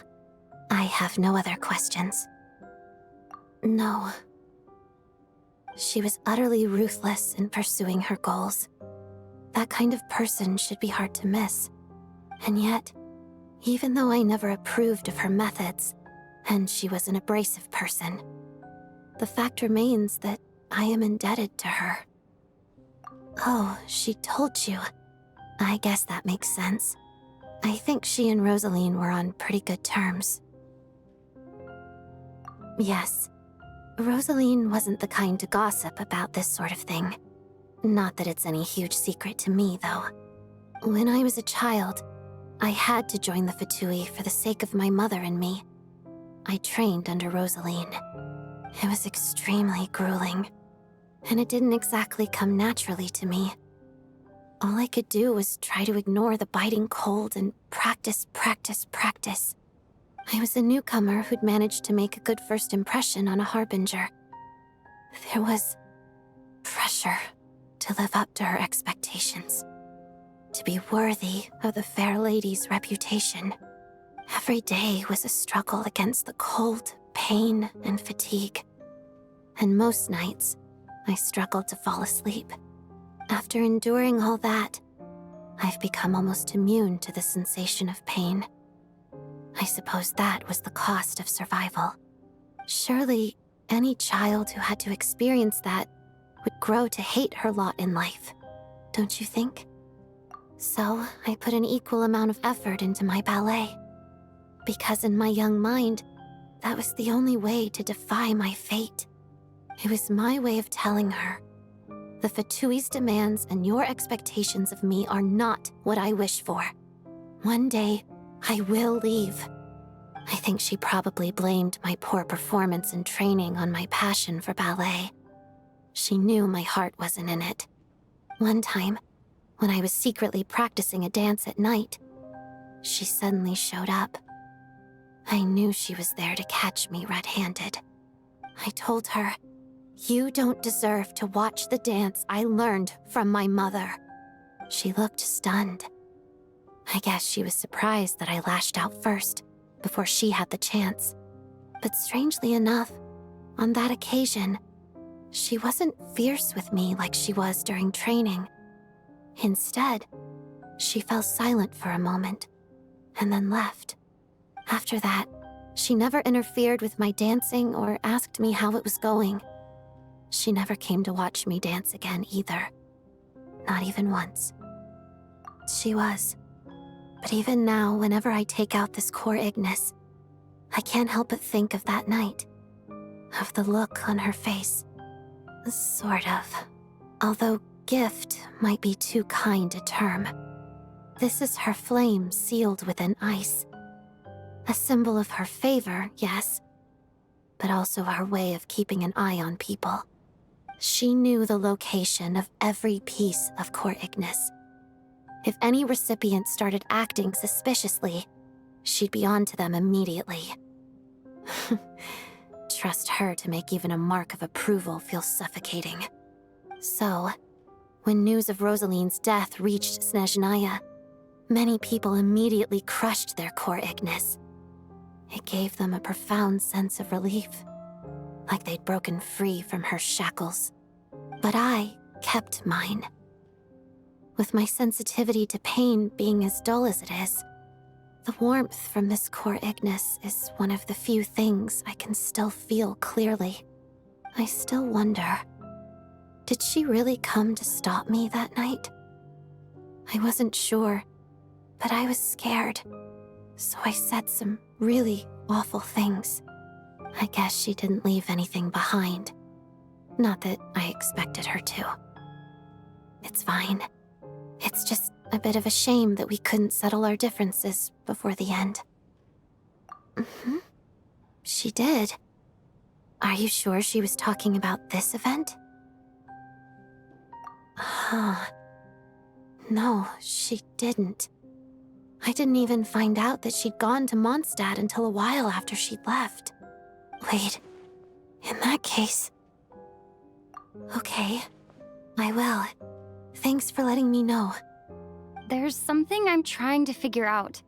I have no other questions. No. She was utterly ruthless in pursuing her goals. That kind of person should be hard to miss. And yet, even though I never approved of her methods, and she was an abrasive person, the fact remains that I am indebted to her. Oh, she told you. I guess that makes sense. I think she and Rosaline were on pretty good terms. Yes. Rosaline wasn't the kind to gossip about this sort of thing. Not that it's any huge secret to me, though. When I was a child, I had to join the Fatui for the sake of my mother and me. I trained under Rosaline. It was extremely grueling, and it didn't exactly come naturally to me. All I could do was try to ignore the biting cold and practice. I was a newcomer who'd managed to make a good first impression on a harbinger. There was pressure to live up to her expectations, to be worthy of the fair lady's reputation. Every day was a struggle against the cold, pain, and fatigue. And most nights, I struggled to fall asleep. After enduring all that, I've become almost immune to the sensation of pain. I suppose that was the cost of survival. Surely, any child who had to experience that would grow to hate her lot in life, don't you think? So, I put an equal amount of effort into my ballet. Because in my young mind, that was the only way to defy my fate. It was my way of telling her, the Fatui's demands and your expectations of me are not what I wish for. One day, I will leave. I think she probably blamed my poor performance in training on my passion for ballet. She knew my heart wasn't in it. One time, when I was secretly practicing a dance at night, she suddenly showed up. I knew she was there to catch me red-handed. I told her, "You don't deserve to watch the dance I learned from my mother." She looked stunned. I guess she was surprised that I lashed out first, before she had the chance. But strangely enough, on that occasion, she wasn't fierce with me like she was during training. Instead, she fell silent for a moment, and then left. After that, she never interfered with my dancing or asked me how it was going. She never came to watch me dance again either. Not even once. She was. But even now, whenever I take out this core Ignis, I can't help but think of that night. Of the look on her face. Sort of. Although gift might be too kind a term. This is her flame sealed within ice. A symbol of her favor, yes, but also her way of keeping an eye on people. She knew the location of every piece of core Ignis. If any recipient started acting suspiciously, she'd be on to them immediately. Trust her to make even a mark of approval feel suffocating. So, when news of Rosaline's death reached Snezhnaya, many people immediately crushed their core Ignis. It gave them a profound sense of relief, like they'd broken free from her shackles. But I kept mine. With my sensitivity to pain being as dull as it is, the warmth from this core Ignis is one of the few things I can still feel clearly. I still wonder, did she really come to stop me that night? I wasn't sure, but I was scared, so I said some really awful things. I guess she didn't leave anything behind. Not that I expected her to. It's fine. It's just a bit of a shame that we couldn't settle our differences before the end. She did. Are you sure she was talking about this event? No, she didn't. I didn't even find out that she'd gone to Mondstadt until a while after she'd left. Wait, in that case... Okay, I will. Thanks for letting me know. There's something I'm trying to figure out.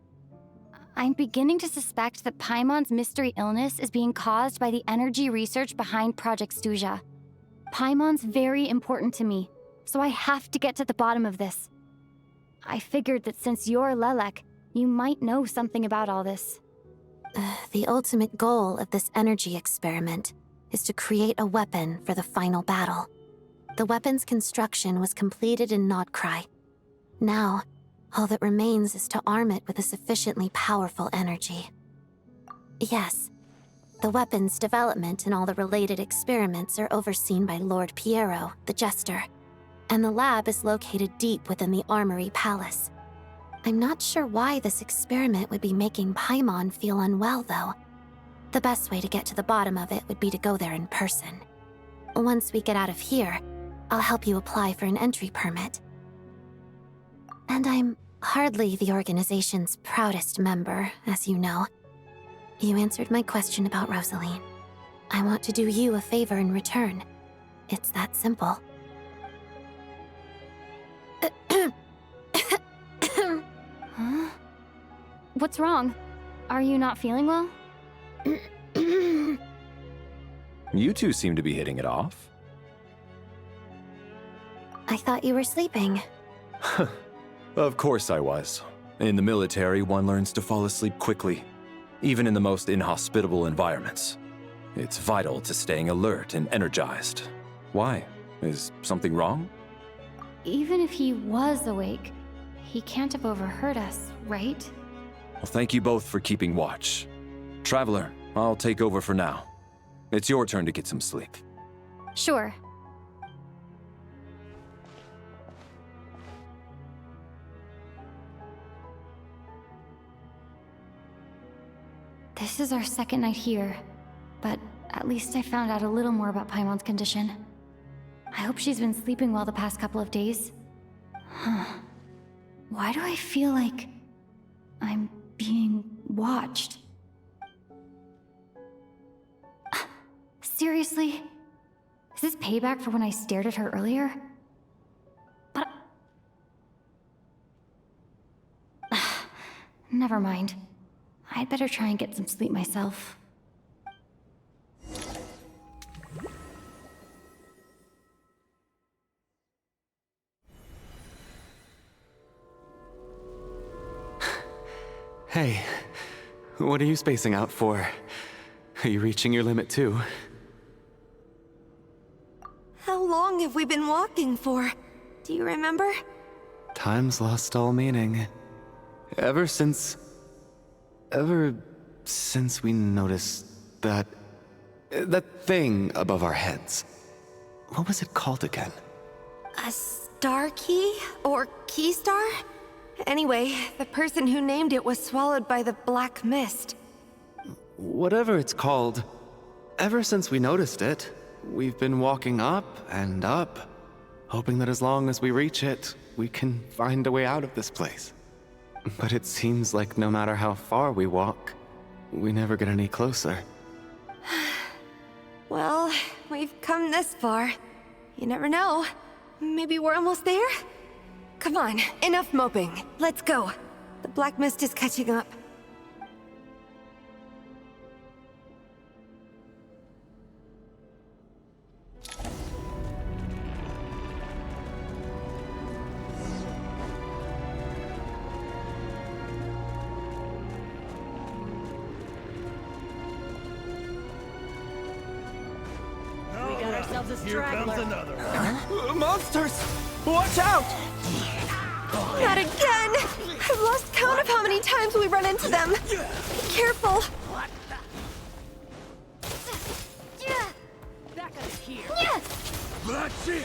I'm beginning to suspect that Paimon's mystery illness is being caused by the energy research behind Project Stuja. Paimon's very important to me, so I have to get to the bottom of this. I figured that since you're Lelek, you might know something about all this. The ultimate goal of this energy experiment is to create a weapon for the final battle. The weapon's construction was completed in Nodcry. Now, all that remains is to arm it with a sufficiently powerful energy. Yes, the weapon's development and all the related experiments are overseen by Lord Piero, the Jester, and the lab is located deep within the Armory Palace. I'm not sure why this experiment would be making Paimon feel unwell, though. The best way to get to the bottom of it would be to go there in person. Once we get out of here, I'll help you apply for an entry permit. And I'm hardly the organization's proudest member, as you know. You answered my question about Rosaline. I want to do you a favor in return. It's that simple. Huh? What's wrong? Are you not feeling well? You two seem to be hitting it off. I thought you were sleeping. Of course I was. In the military, one learns to fall asleep quickly, even in the most inhospitable environments. It's vital to staying alert and energized. Why? Is something wrong? Even if he was awake, he can't have overheard us, right? Well, thank you both for keeping watch. Traveler, I'll take over for now. It's your turn to get some sleep. Sure. This is our second night here, but at least I found out a little more about Paimon's condition. I hope she's been sleeping well the past couple of days. Huh. Why do I feel like I'm being watched? Seriously? Is this payback for when I stared at her earlier? But... Never mind. I'd better try and get some sleep myself. Hey, what are you spacing out for? Are you reaching your limit too? How long have we been walking for? Do you remember? Time's lost all meaning. Ever since we noticed that thing above our heads. What was it called again? A star key? Or key star? Anyway, the person who named it was swallowed by the black mist. Whatever it's called, ever since we noticed it, we've been walking up and up, hoping that as long as we reach it, we can find a way out of this place. But it seems like no matter how far we walk, we never get any closer. Well, we've come this far. You never know. Maybe we're almost there? Come on, enough moping. Let's go. The black mist is catching up. Here comes another. Monsters! Watch out! Not again! I've lost count of how many times we run into them. Be careful. That guy's here. That's it!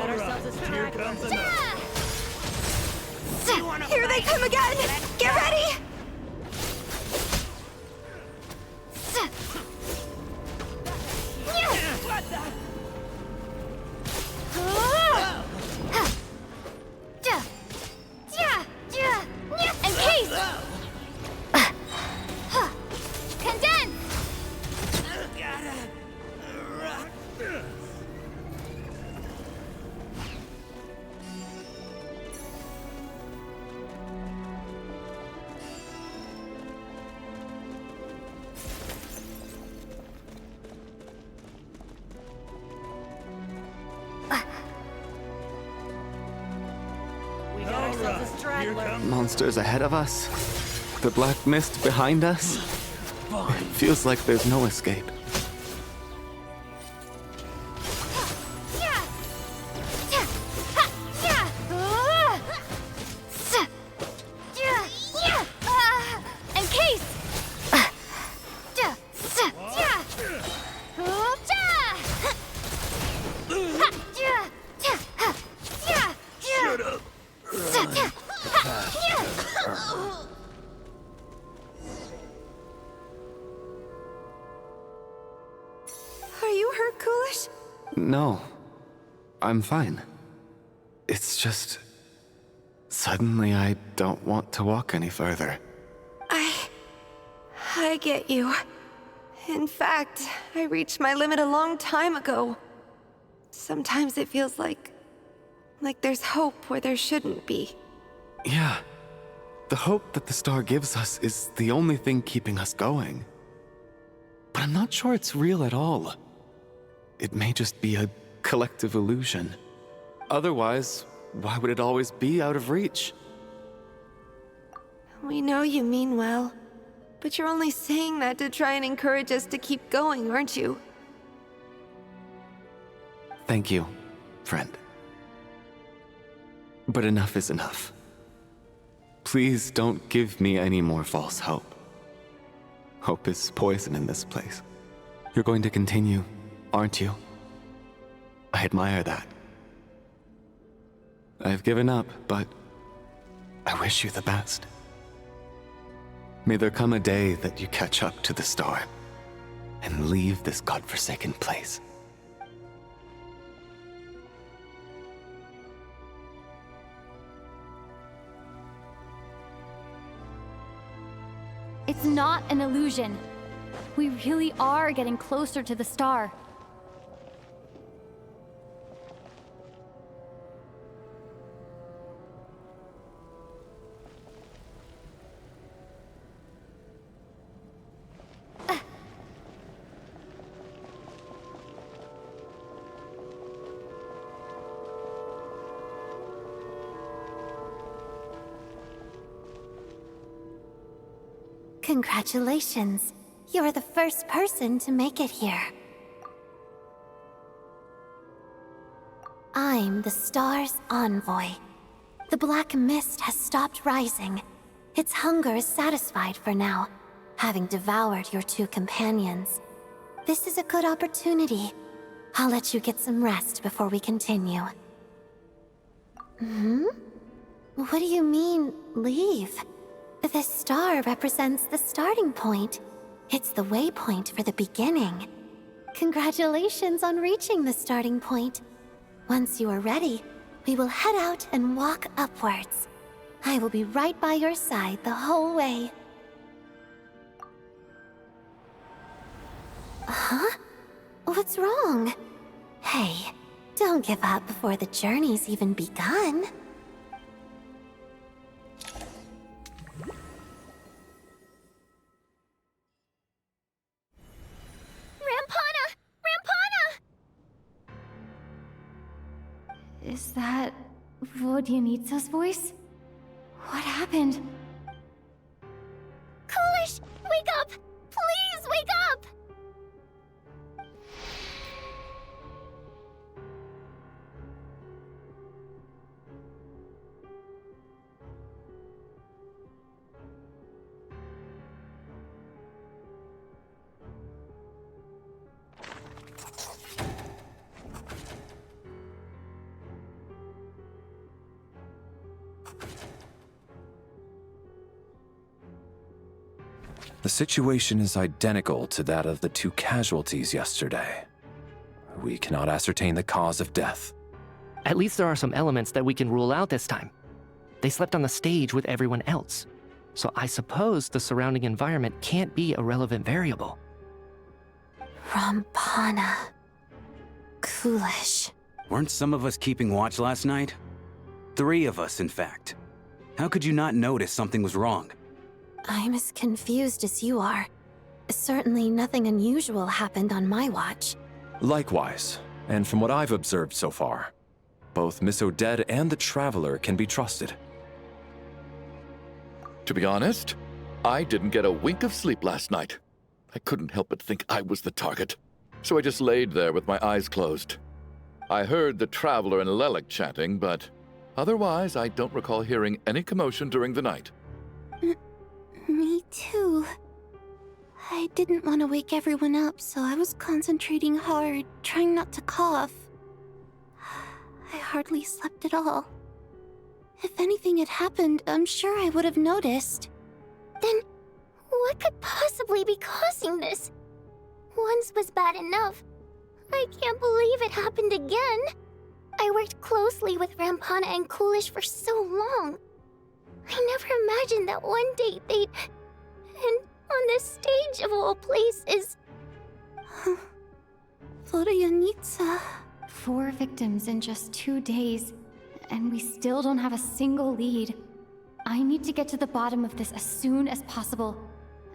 got ourselves a Here comes another. Here they come again! Get ready! Encase! Condense! We got ourselves a straggler. Monsters ahead of us. The black mist behind us. It feels like there's no escape. Encase! Shut up. Are you hurt, Coolish? No. I'm fine. It's just... Suddenly I don't want to walk any further. I get you. In fact, I reached my limit a long time ago. Sometimes it feels like there's hope where there shouldn't be. Yeah. The hope that the star gives us is the only thing keeping us going. But I'm not sure it's real at all. It may just be a collective illusion. Otherwise, why would it always be out of reach? We know you mean well, but you're only saying that to try and encourage us to keep going, aren't you? Thank you, friend. But enough is enough. Please don't give me any more false hope. Hope is poison in this place. You're going to continue, aren't you? I admire that. I've given up, but I wish you the best. May there come a day that you catch up to the star and leave this godforsaken place. It's not an illusion. We really are getting closer to the star. Congratulations. You're the first person to make it here. I'm the star's envoy. The black mist has stopped rising. Its hunger is satisfied for now, having devoured your two companions. This is a good opportunity. I'll let you get some rest before we continue. What do you mean, leave? The star represents the starting point. It's the waypoint for the beginning. Congratulations on reaching the starting point. Once you are ready, we will head out and walk upwards. I will be right by your side the whole way. Huh? What's wrong? Hey, don't give up before the journey's even begun. Is that Vodyanitsa's voice? What happened? Coolish, wake up! Please wake up! The situation is identical to that of the 2 casualties yesterday. We cannot ascertain the cause of death. At least there are some elements that we can rule out this time. They slept on the stage with everyone else, so I suppose the surrounding environment can't be a relevant variable. Rampana. Coolish. Weren't some of us keeping watch last night? 3 of us, in fact. How could you not notice something was wrong? I'm as confused as you are. Certainly nothing unusual happened on my watch. Likewise, and from what I've observed so far, both Miss Odette and the Traveler can be trusted. To be honest, I didn't get a wink of sleep last night. I couldn't help but think I was the target, so I just laid there with my eyes closed. I heard the Traveler and Lelik chatting, but otherwise I don't recall hearing any commotion during the night. Me too. I didn't want to wake everyone up, so I was concentrating hard, trying not to cough. I hardly slept at all. If anything had happened, I'm sure I would have noticed. Then, what could possibly be causing this? Once was bad enough. I can't believe it happened again. I worked closely with Rampana and Coolish for so long. I never imagined that one day they'd... And on the stage of all places... Vodianitsa. 4 victims in just 2 days, and we still don't have a single lead. I need to get to the bottom of this as soon as possible.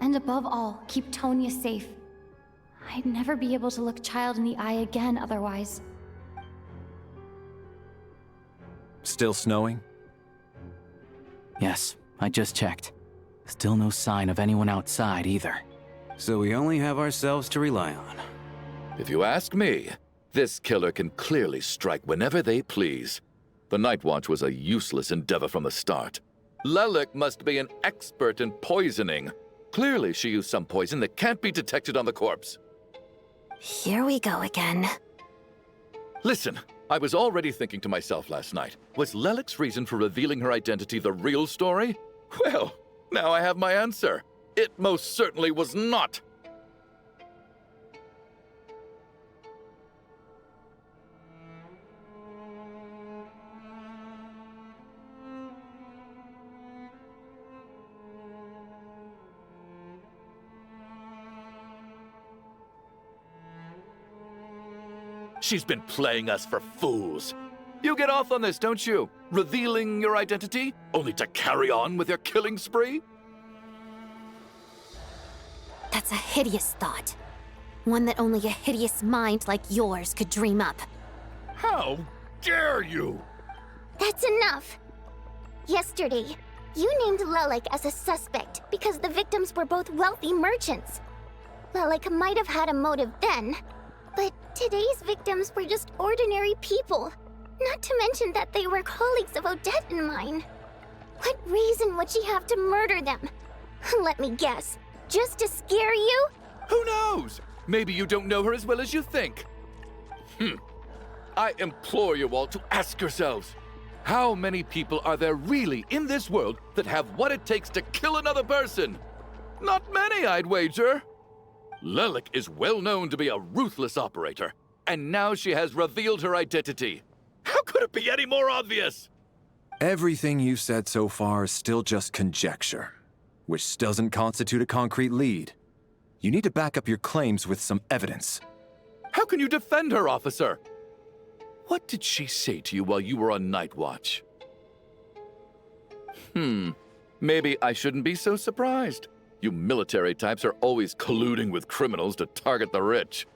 And above all, keep Tonya safe. I'd never be able to look Child in the eye again otherwise. Still snowing? Yes, I just checked. Still no sign of anyone outside either. So we only have ourselves to rely on. If you ask me, this killer can clearly strike whenever they please. The Night Watch was a useless endeavor from the start. Lelik must be an expert in poisoning. Clearly she used some poison that can't be detected on the corpse. Here we go again. Listen, I was already thinking to myself last night, was Lelik's reason for revealing her identity the real story? Well, now I have my answer. It most certainly was not. She's been playing us for fools. You get off on this, don't you? Revealing your identity, only to carry on with your killing spree? That's a hideous thought. One that only a hideous mind like yours could dream up. How dare you! That's enough! Yesterday, you named Lelik as a suspect because the victims were both wealthy merchants. Lelik might have had a motive then, but today's victims were just ordinary people. Not to mention that they were colleagues of Odette and mine. What reason would she have to murder them? Let me guess. Just to scare you? Who knows? Maybe you don't know her as well as you think. I implore you all to ask yourselves, how many people are there really in this world that have what it takes to kill another person? Not many, I'd wager. Lelik is well known to be a ruthless operator, and now she has revealed her identity. How could it be any more obvious? Everything you've said so far is still just conjecture, which doesn't constitute a concrete lead. You need to back up your claims with some evidence. How can you defend her, officer? What did she say to you while you were on night watch? Maybe I shouldn't be so surprised. You military types are always colluding with criminals to target the rich.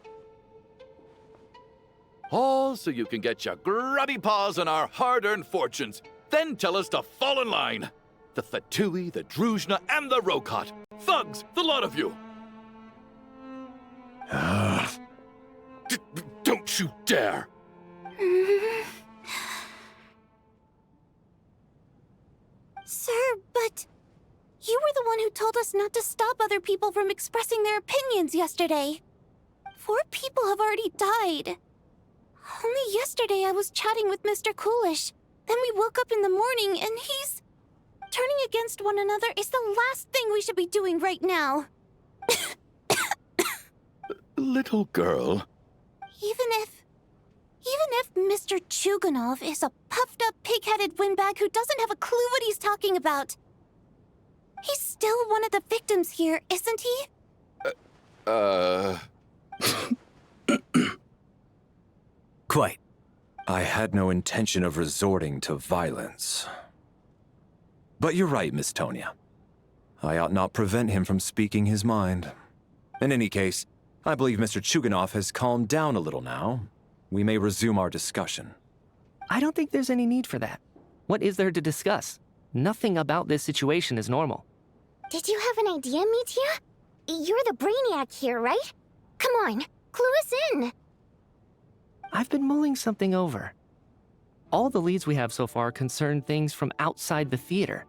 All so you can get your grubby paws on our hard-earned fortunes, then tell us to fall in line. The Fatui, the Druzhna, and the Rokot. Thugs, the lot of you! Don't you dare! Sir, but... You were the one who told us not to stop other people from expressing their opinions yesterday. 4 people have already died. Only yesterday I was chatting with Mr. Coolish. Then we woke up in the morning and he's... Turning against one another is the last thing we should be doing right now. Little girl. Even if Mr. Chuganov is a puffed-up, pig-headed windbag who doesn't have a clue what he's talking about, he's still one of the victims here, isn't he? Quite. I had no intention of resorting to violence. But you're right, Miss Tonya. I ought not prevent him from speaking his mind. In any case, I believe Mr. Chuganov has calmed down a little now. We may resume our discussion. I don't think there's any need for that. What is there to discuss? Nothing about this situation is normal. Did you have an idea, Mitya? You're the brainiac here, right? Come on, clue us in. I've been mulling something over. All the leads we have so far concern things from outside the theater.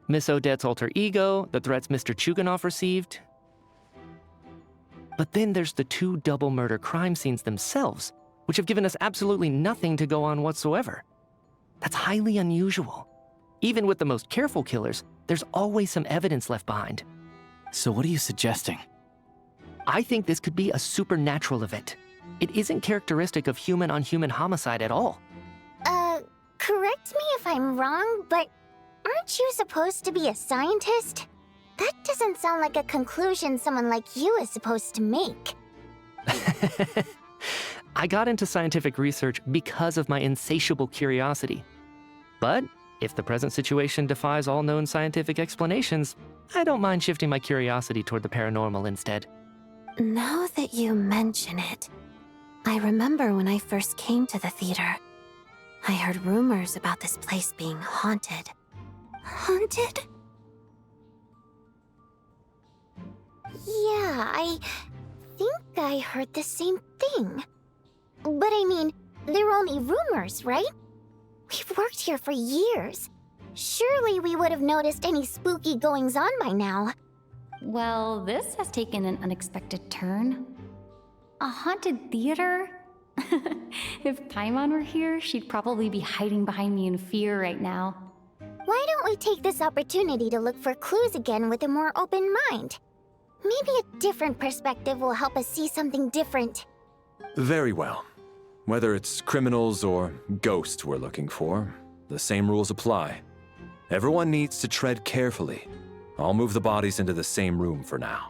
Miss Odette's alter ego, the threats Mr. Chuganov received. But then there's the 2 double murder crime scenes themselves, which have given us absolutely nothing to go on whatsoever. That's highly unusual. Even with the most careful killers, there's always some evidence left behind. So what are you suggesting? I think this could be a supernatural event. It isn't characteristic of human-on-human homicide at all. Correct me if I'm wrong, but aren't you supposed to be a scientist? That doesn't sound like a conclusion someone like you is supposed to make. I got into scientific research because of my insatiable curiosity. But if the present situation defies all known scientific explanations, I don't mind shifting my curiosity toward the paranormal instead. Now that you mention it, I remember when I first came to the theater. I heard rumors about this place being haunted. Haunted? Yeah, I think I heard the same thing. But I mean, they're only rumors, right? We've worked here for years. Surely we would have noticed any spooky goings-on by now. Well, this has taken an unexpected turn. A haunted theater? If Paimon were here, she'd probably be hiding behind me in fear right now. Why don't we take this opportunity to look for clues again with a more open mind? Maybe a different perspective will help us see something different. Very well. Whether it's criminals or ghosts we're looking for, the same rules apply. Everyone needs to tread carefully. I'll move the bodies into the same room for now.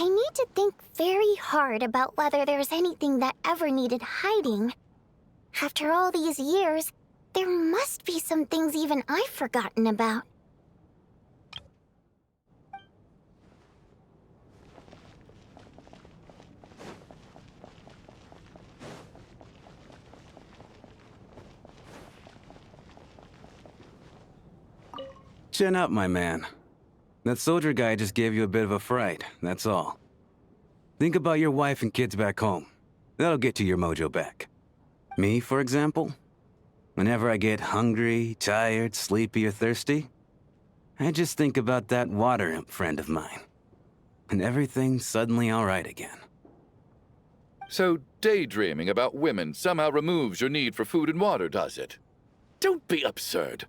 I need to think very hard about whether there's anything that ever needed hiding. After all these years, There must be some things even I've forgotten about. Chin up, my man. That soldier guy just gave you a bit of a fright, that's all. Think about your wife and kids back home. That'll get you your mojo back. Me, for example? Whenever I get hungry, tired, sleepy, or thirsty, I just think about that water imp friend of mine. And everything's suddenly alright again. So daydreaming about women somehow removes your need for food and water, does it? Don't be absurd.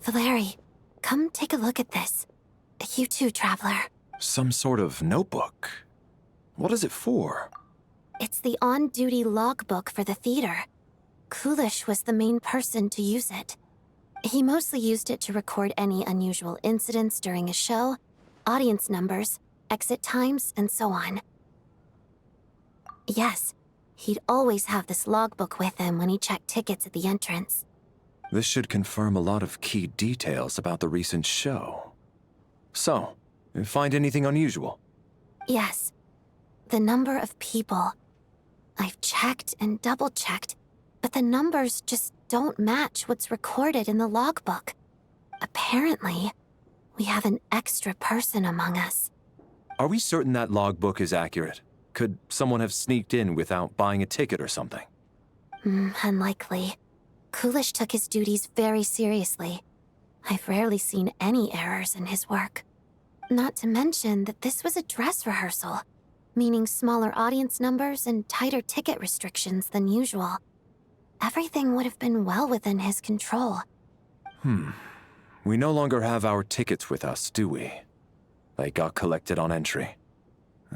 Valeri, come take a look at this. You too, Traveler. Some sort of notebook. What is it for? It's the on-duty logbook for the theater. Kulish was the main person to use it. He mostly used it to record any unusual incidents during a show, audience numbers, exit times, and so on. Yes, he'd always have this logbook with him when he checked tickets at the entrance. This should confirm a lot of key details about the recent show. So, find anything unusual? Yes. The number of people. I've checked and double-checked, but the numbers just don't match what's recorded in the logbook. Apparently, we have an extra person among us. Are we certain that logbook is accurate? Could someone have sneaked in without buying a ticket or something? Unlikely. Kulish took his duties very seriously. I've rarely seen any errors in his work. Not to mention that this was a dress rehearsal, meaning smaller audience numbers and tighter ticket restrictions than usual. Everything would have been well within his control. We no longer have our tickets with us, do we? They got collected on entry.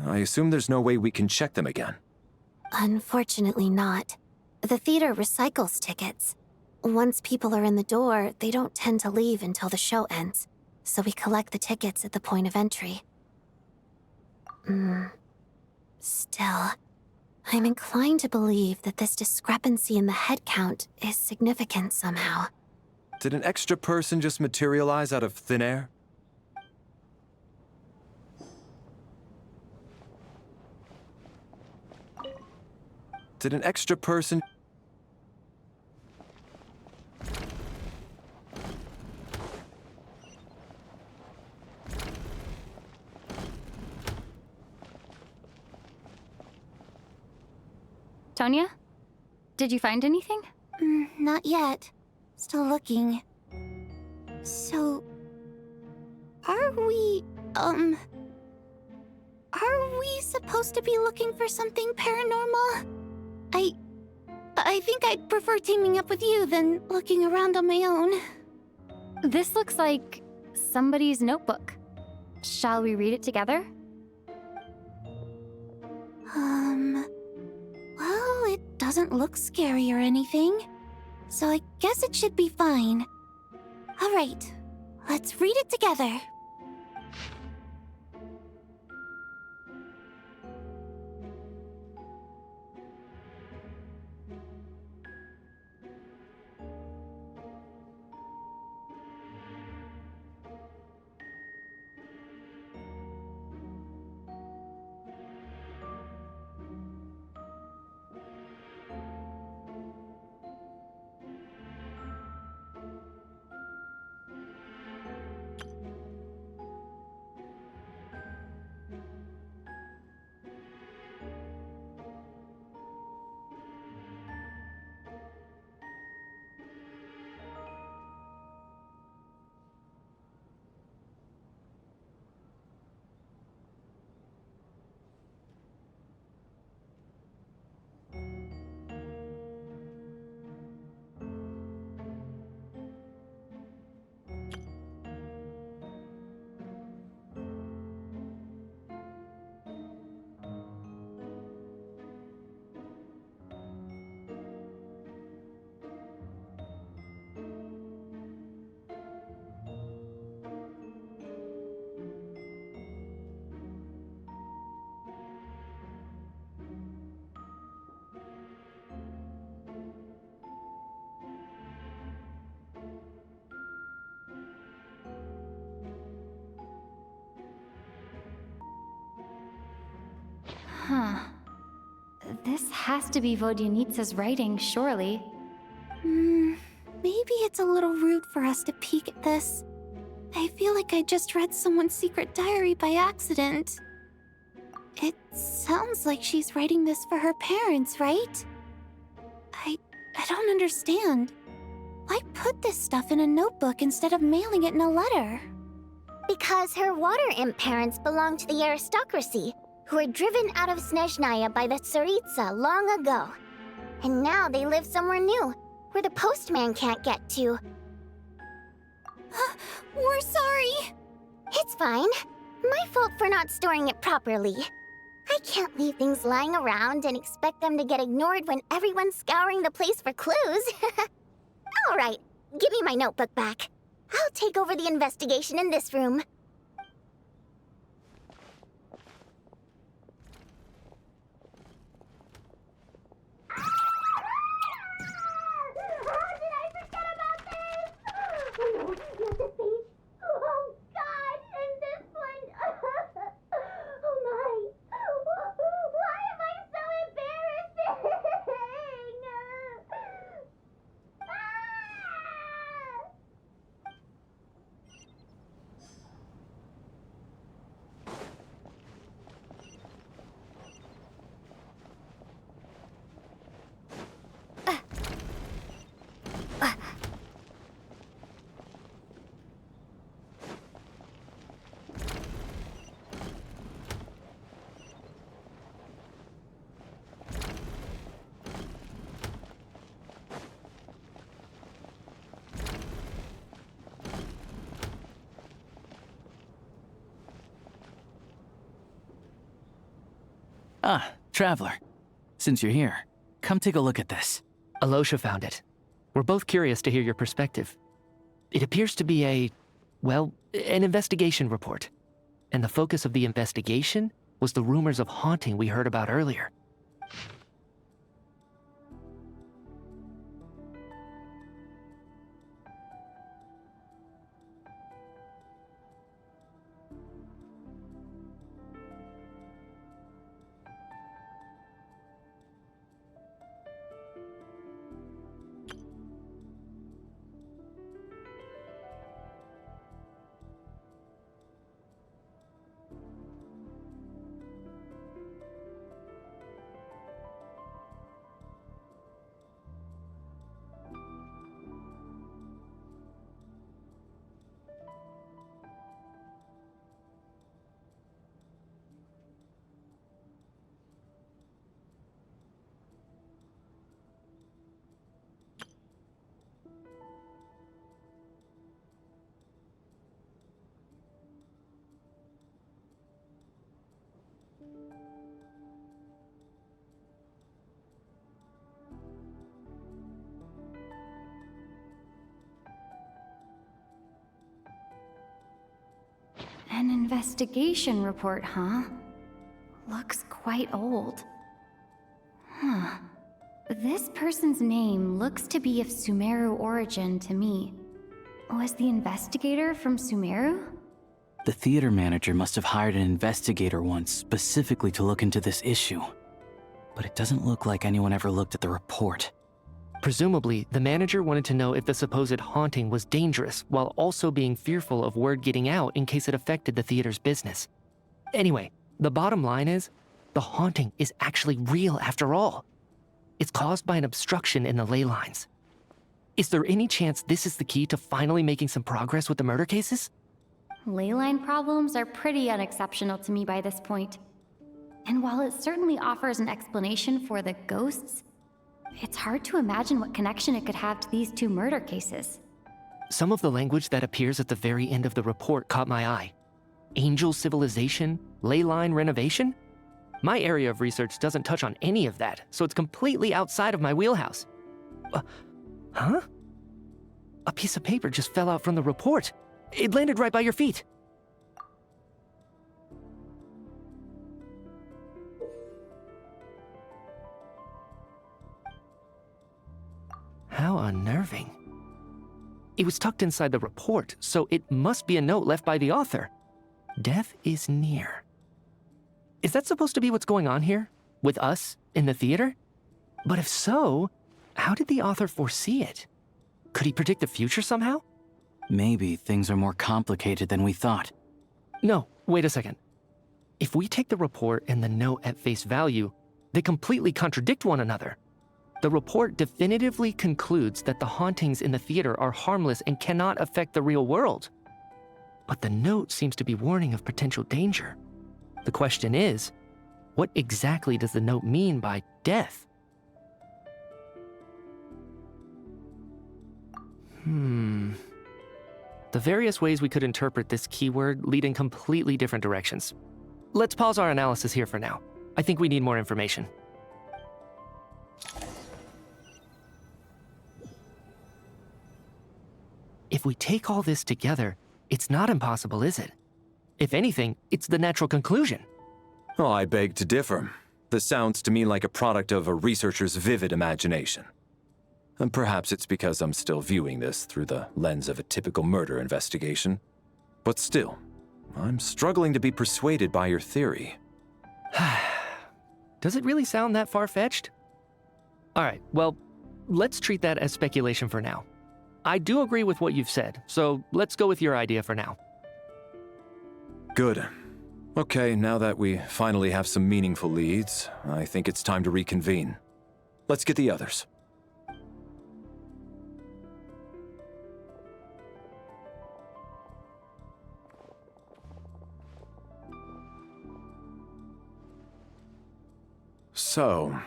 I assume there's no way we can check them again. Unfortunately not. The theater recycles tickets. Once people are in the door, they don't tend to leave until the show ends, so we collect the tickets at the point of entry. Still, I'm inclined to believe that this discrepancy in the head count is significant somehow. Did an extra person just materialize out of thin air? Did an extra person... Tonya? Did you find anything? Not yet. Still looking. So... Are we supposed to be looking for something paranormal? I think I'd prefer teaming up with you than looking around on my own. This looks like somebody's notebook. Shall we read it together? Well, it doesn't look scary or anything, so I guess it should be fine. All right, let's read it together. Huh. This has to be Vodyanitsa's writing, surely. Maybe it's a little rude for us to peek at this. I feel like I just read someone's secret diary by accident. It sounds like she's writing this for her parents, right? I don't understand. Why put this stuff in a notebook instead of mailing it in a letter? Because her water imp parents belong to the aristocracy, who were driven out of Snezhnaya by the Tsaritsa long ago. And now they live somewhere new, where the postman can't get to. We're sorry! It's fine. My fault for not storing it properly. I can't leave things lying around and expect them to get ignored when everyone's scouring the place for clues. All right, give me my notebook back. I'll take over the investigation in this room. Ah, Traveler. Since you're here, come take a look at this. Alosha found it. We're both curious to hear your perspective. It appears to be an investigation report. And the focus of the investigation was the rumors of haunting we heard about earlier. An investigation report, huh? Looks quite old. Huh. This person's name looks to be of Sumeru origin to me. Was the investigator from Sumeru? The theater manager must have hired an investigator once specifically to look into this issue. But it doesn't look like anyone ever looked at the report. Presumably, the manager wanted to know if the supposed haunting was dangerous, while also being fearful of word getting out in case it affected the theater's business. Anyway, the bottom line is, the haunting is actually real after all. It's caused by an obstruction in the ley lines. Is there any chance this is the key to finally making some progress with the murder cases? Ley line problems are pretty unexceptional to me by this point. And while it certainly offers an explanation for the ghosts, it's hard to imagine what connection it could have to these two murder cases. Some of the language that appears at the very end of the report caught my eye. Angel civilization, ley line renovation? My area of research doesn't touch on any of that, so it's completely outside of my wheelhouse. Huh? A piece of paper just fell out from the report. It landed right by your feet. How unnerving. It was tucked inside the report, so it must be a note left by the author. Death is near. Is that supposed to be what's going on here? With us, in the theater? But if so, how did the author foresee it? Could he predict the future somehow? Maybe things are more complicated than we thought. No, wait a second. If we take the report and the note at face value, they completely contradict one another. The report definitively concludes that the hauntings in the theater are harmless and cannot affect the real world. But the note seems to be warning of potential danger. The question is, what exactly does the note mean by death? The various ways we could interpret this keyword lead in completely different directions. Let's pause our analysis here for now. I think we need more information. If we take all this together, it's not impossible, is it? If anything, it's the natural conclusion. Oh, I beg to differ. This sounds to me like a product of a researcher's vivid imagination. And perhaps it's because I'm still viewing this through the lens of a typical murder investigation. But still, I'm struggling to be persuaded by your theory. Does it really sound that far-fetched? All right, well, let's treat that as speculation for now. I do agree with what you've said, so let's go with your idea for now. Good. Okay, now that we finally have some meaningful leads, I think it's time to reconvene. Let's get the others. So,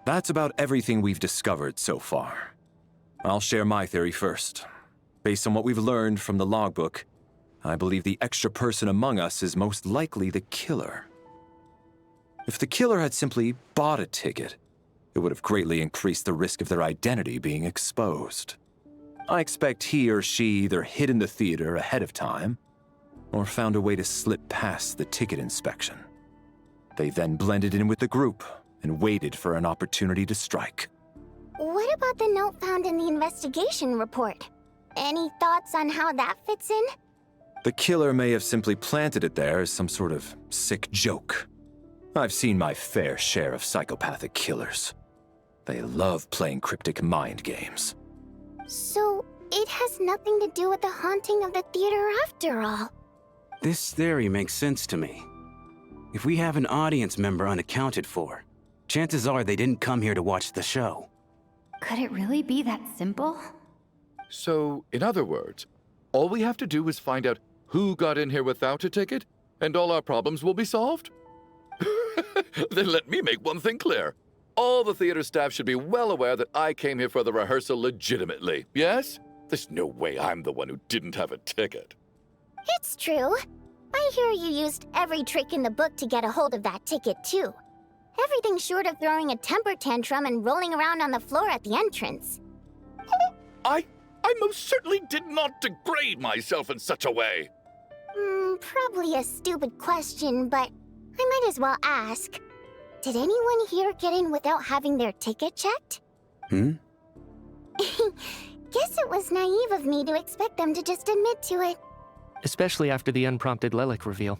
that's about everything we've discovered so far. I'll share my theory first. Based on what we've learned from the logbook, I believe the extra person among us is most likely the killer. If the killer had simply bought a ticket, it would have greatly increased the risk of their identity being exposed. I expect he or she either hid in the theater ahead of time, or found a way to slip past the ticket inspection. They then blended in with the group and waited for an opportunity to strike. What about the note found in the investigation report? Any thoughts on how that fits in? The killer may have simply planted it there as some sort of sick joke. I've seen my fair share of psychopathic killers. They love playing cryptic mind games. So, it has nothing to do with the haunting of the theater after all. This theory makes sense to me. If we have an audience member unaccounted for, chances are they didn't come here to watch the show. Could it really be that simple? So, in other words, all we have to do is find out who got in here without a ticket, and all our problems will be solved? Then let me make one thing clear. All the theater staff should be well aware that I came here for the rehearsal legitimately, yes? There's no way I'm the one who didn't have a ticket. It's true. I hear you used every trick in the book to get a hold of that ticket, too. Everything short of throwing a temper tantrum and rolling around on the floor at the entrance. I most certainly did not degrade myself in such a way. Probably a stupid question, but I might as well ask. Did anyone here get in without having their ticket checked? Guess it was naive of me to expect them to just admit to it. Especially after the unprompted Lelic reveal.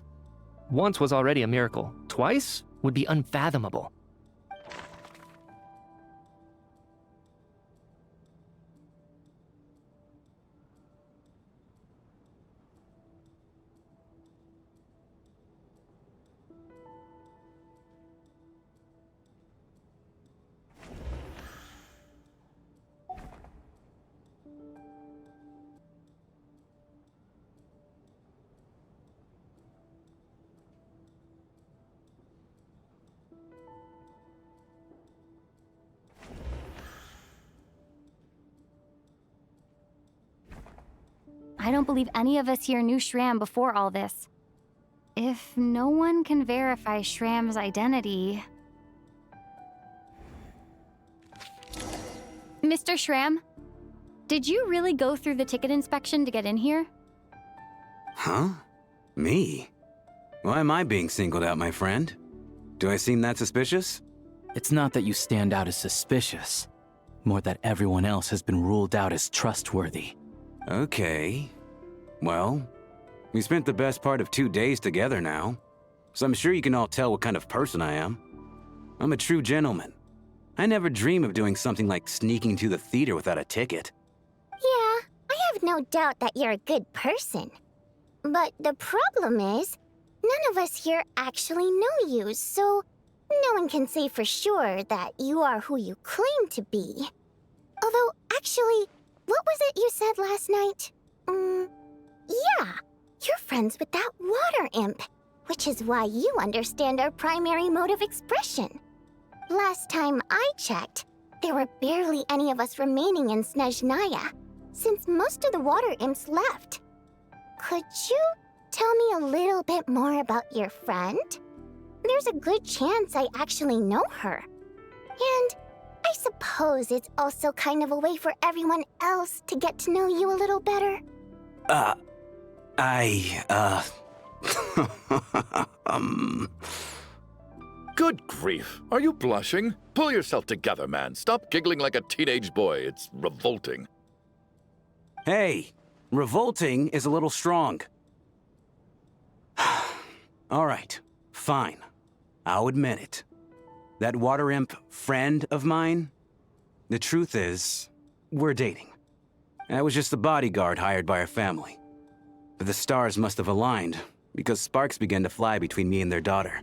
Once was already a miracle. Twice would be unfathomable. I don't believe any of us here knew Shram before all this. If no one can verify Shram's identity... Mr. Shram, did you really go through the ticket inspection to get in here? Huh? Me? Why am I being singled out, my friend? Do I seem that suspicious? It's not that you stand out as suspicious, more that everyone else has been ruled out as trustworthy. Okay. Well, we spent the best part of 2 days together now. so I'm sure you can all tell what kind of person I am. I'm a true gentleman. I never dream of doing something like sneaking to the theater without a ticket. Yeah, I have no doubt that you're a good person. But the problem is, none of us here actually know you, so no one can say for sure that you are who you claim to be. Although, actually, what was it you said last night? Yeah, you're friends with that water imp, which is why you understand our primary mode of expression. Last time I checked, there were barely any of us remaining in Snezhnaya, since most of the water imps left. Could you tell me a little bit more about your friend? There's a good chance I actually know her. And I suppose it's also kind of a way for everyone else to get to know you a little better. Good grief. Are you blushing? Pull yourself together, man. Stop giggling like a teenage boy. It's revolting. Hey, revolting is a little strong. All right, fine. I'll admit it. That water imp friend of mine, the truth is, we're dating. I was just the bodyguard hired by our family. But the stars must have aligned, because sparks began to fly between me and their daughter.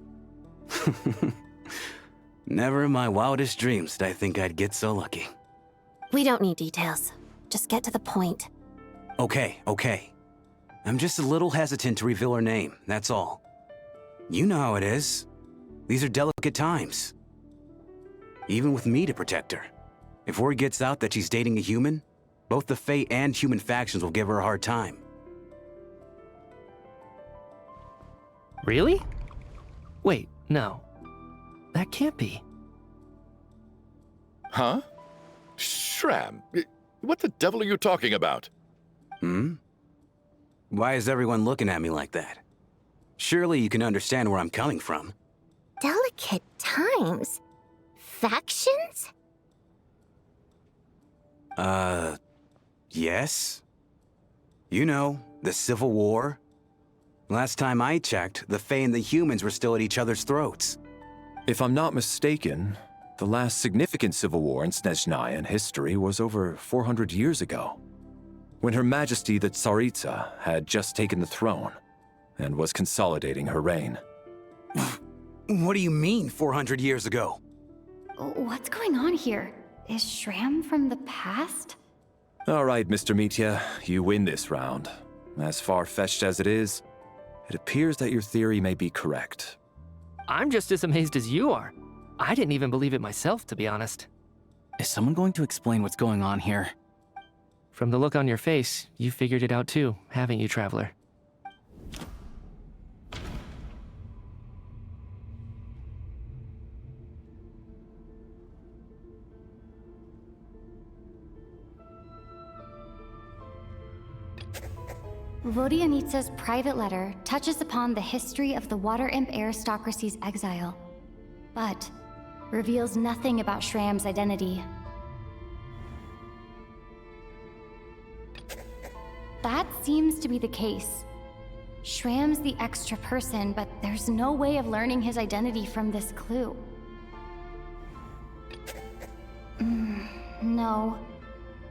Never in my wildest dreams did I think I'd get so lucky. We don't need details. Just get to the point. Okay. I'm just a little hesitant to reveal her name, that's all. You know how it is. These are delicate times. Even with me to protect her. If word gets out that she's dating a human, both the Fae and human factions will give her a hard time. Really? Wait, no. That can't be. Huh? Shram, what the devil are you talking about? Why is everyone looking at me like that? Surely you can understand where I'm coming from. Delicate times? Factions? Yes. You know, the Civil War. Last time I checked, the Fae and the humans were still at each other's throats. If I'm not mistaken, the last significant civil war in Snezhnayan history was over 400 years ago, when Her Majesty the Tsaritsa had just taken the throne and was consolidating her reign. What do you mean, 400 years ago? What's going on here? Is Shram from the past? All right, Mr. Mitya, you win this round. As far-fetched as it is, it appears that your theory may be correct. I'm just as amazed as you are. I didn't even believe it myself, to be honest. Is someone going to explain what's going on here? From the look on your face, you figured it out too, haven't you, Traveler? Vodyanitsa's private letter touches upon the history of the Water Imp aristocracy's exile, but reveals nothing about Shram's identity. That seems to be the case. Shram's the extra person, but there's no way of learning his identity from this clue. No.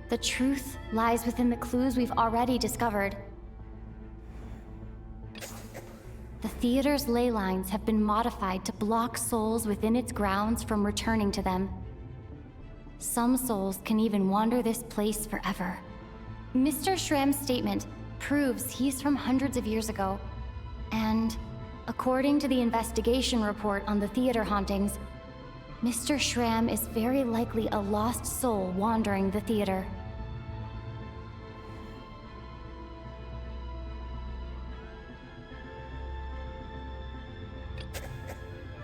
The truth lies within the clues we've already discovered. The theater's ley lines have been modified to block souls within its grounds from returning to them. Some souls can even wander this place forever. Mr. Shram's statement proves he's from hundreds of years ago. And according to the investigation report on the theater hauntings, Mr. Shram is very likely a lost soul wandering the theater.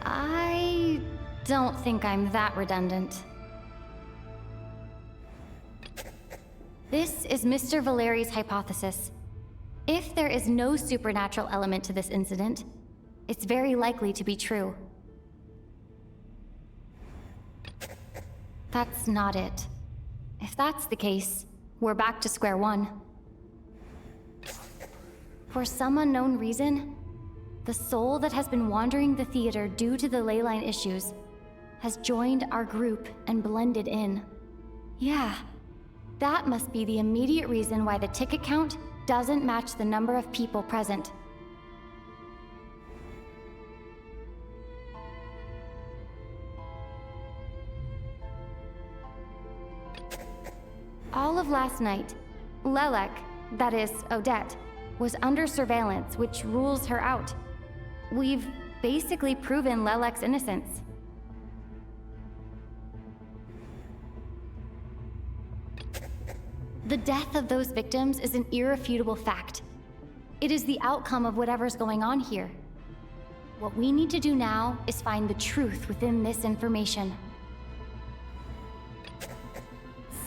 I don't think I'm that redundant. This is Mr. Valeri's hypothesis. If there is no supernatural element to this incident, it's very likely to be true. That's not it. If that's the case, we're back to square one. For some unknown reason, The soul that has been wandering the theater due to the ley line issues has joined our group and blended in. Yeah, that must be the immediate reason why the ticket count doesn't match the number of people present. All of last night, Lelek, that is, Odette, was under surveillance, which rules her out. We've basically proven Lelek's innocence. The death of those victims is an irrefutable fact. It is the outcome of whatever's going on here. What we need to do now is find the truth within this information.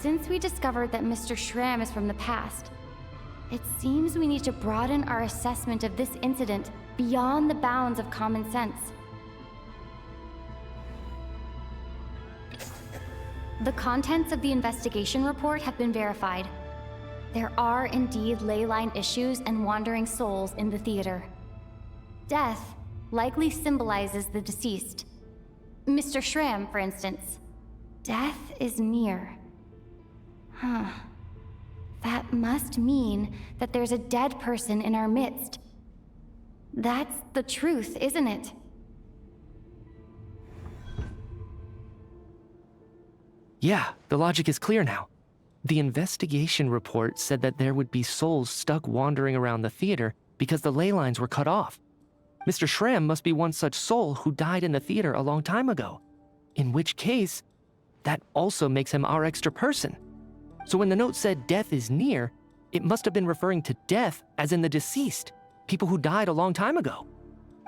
Since we discovered that Mr. Schramm is from the past, it seems we need to broaden our assessment of this incident beyond the bounds of common sense. The contents of the investigation report have been verified. There are indeed ley line issues and wandering souls in the theater. Death likely symbolizes the deceased. Mr. Schramm, for instance. Death is near. Huh. That must mean that there's a dead person in our midst. That's the truth, isn't it? Yeah, the logic is clear now. The investigation report said that there would be souls stuck wandering around the theater because the ley lines were cut off. Mr. Schramm must be one such soul who died in the theater a long time ago. In which case, that also makes him our extra person. So when the note said death is near, it must have been referring to death as in the deceased, people who died a long time ago.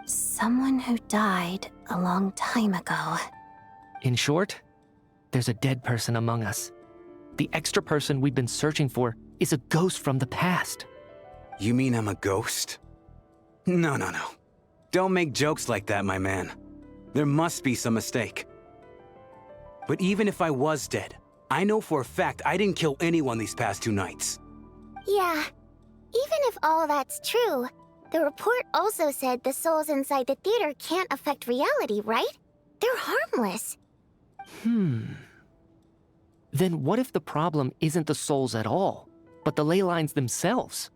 Someone who died a long time ago. In short, there's a dead person among us. The extra person we've been searching for is a ghost from the past. You mean I'm a ghost? No. Don't make jokes like that, my man. There must be some mistake. But even if I was dead, I know for a fact I didn't kill anyone these past 2 nights. Yeah, even if all that's true, the report also said the souls inside the theater can't affect reality, right? They're harmless. Then what if the problem isn't the souls at all, but the ley lines themselves?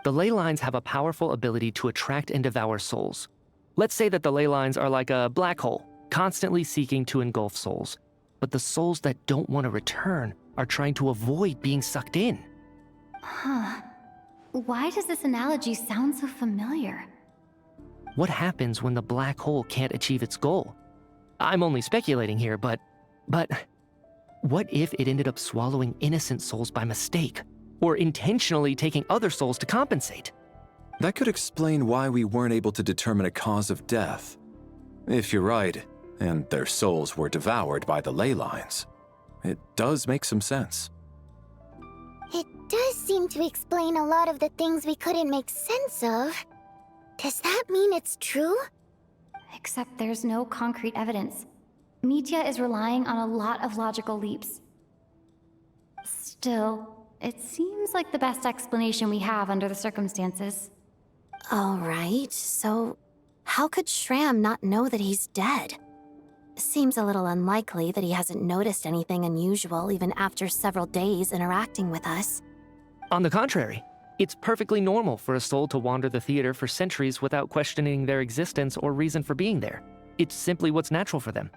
The ley lines have a powerful ability to attract and devour souls. Let's say that the ley lines are like a black hole, constantly seeking to engulf souls. But the souls that don't want to return are trying to avoid being sucked in. Huh. Why does this analogy sound so familiar? What happens when the black hole can't achieve its goal? I'm only speculating here, but what if it ended up swallowing innocent souls by mistake, or intentionally taking other souls to compensate? That could explain why we weren't able to determine a cause of death. If you're right, and their souls were devoured by the ley lines, it does make some sense. It does seem to explain a lot of the things we couldn't make sense of. Does that mean it's true? Except there's no concrete evidence. Mitya is relying on a lot of logical leaps. Still, it seems like the best explanation we have under the circumstances. All right, so how could Schramm not know that he's dead? Seems a little unlikely that he hasn't noticed anything unusual even after several days interacting with us. On the contrary, it's perfectly normal for a soul to wander the theater for centuries without questioning their existence or reason for being there. It's simply what's natural for them.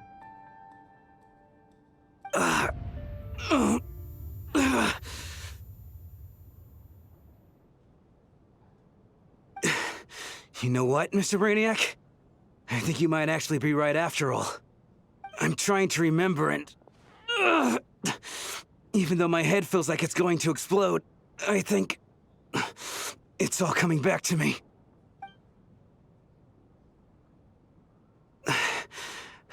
You know what, Mr. Brainiac? I think you might actually be right after all. I'm trying to remember and... even though my head feels like it's going to explode, I think... it's all coming back to me.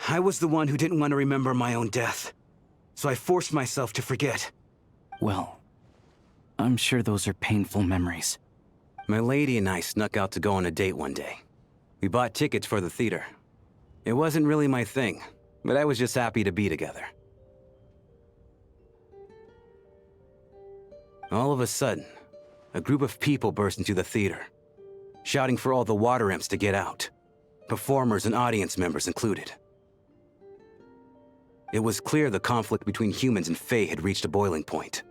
I was the one who didn't want to remember my own death, so I forced myself to forget. Well, I'm sure those are painful memories. My lady and I snuck out to go on a date one day. We bought tickets for the theater. It wasn't really my thing, but I was just happy to be together. All of a sudden, a group of people burst into the theater. shouting for all the water imps to get out, performers and audience members included. It was clear the conflict between humans and Fae had reached a boiling point.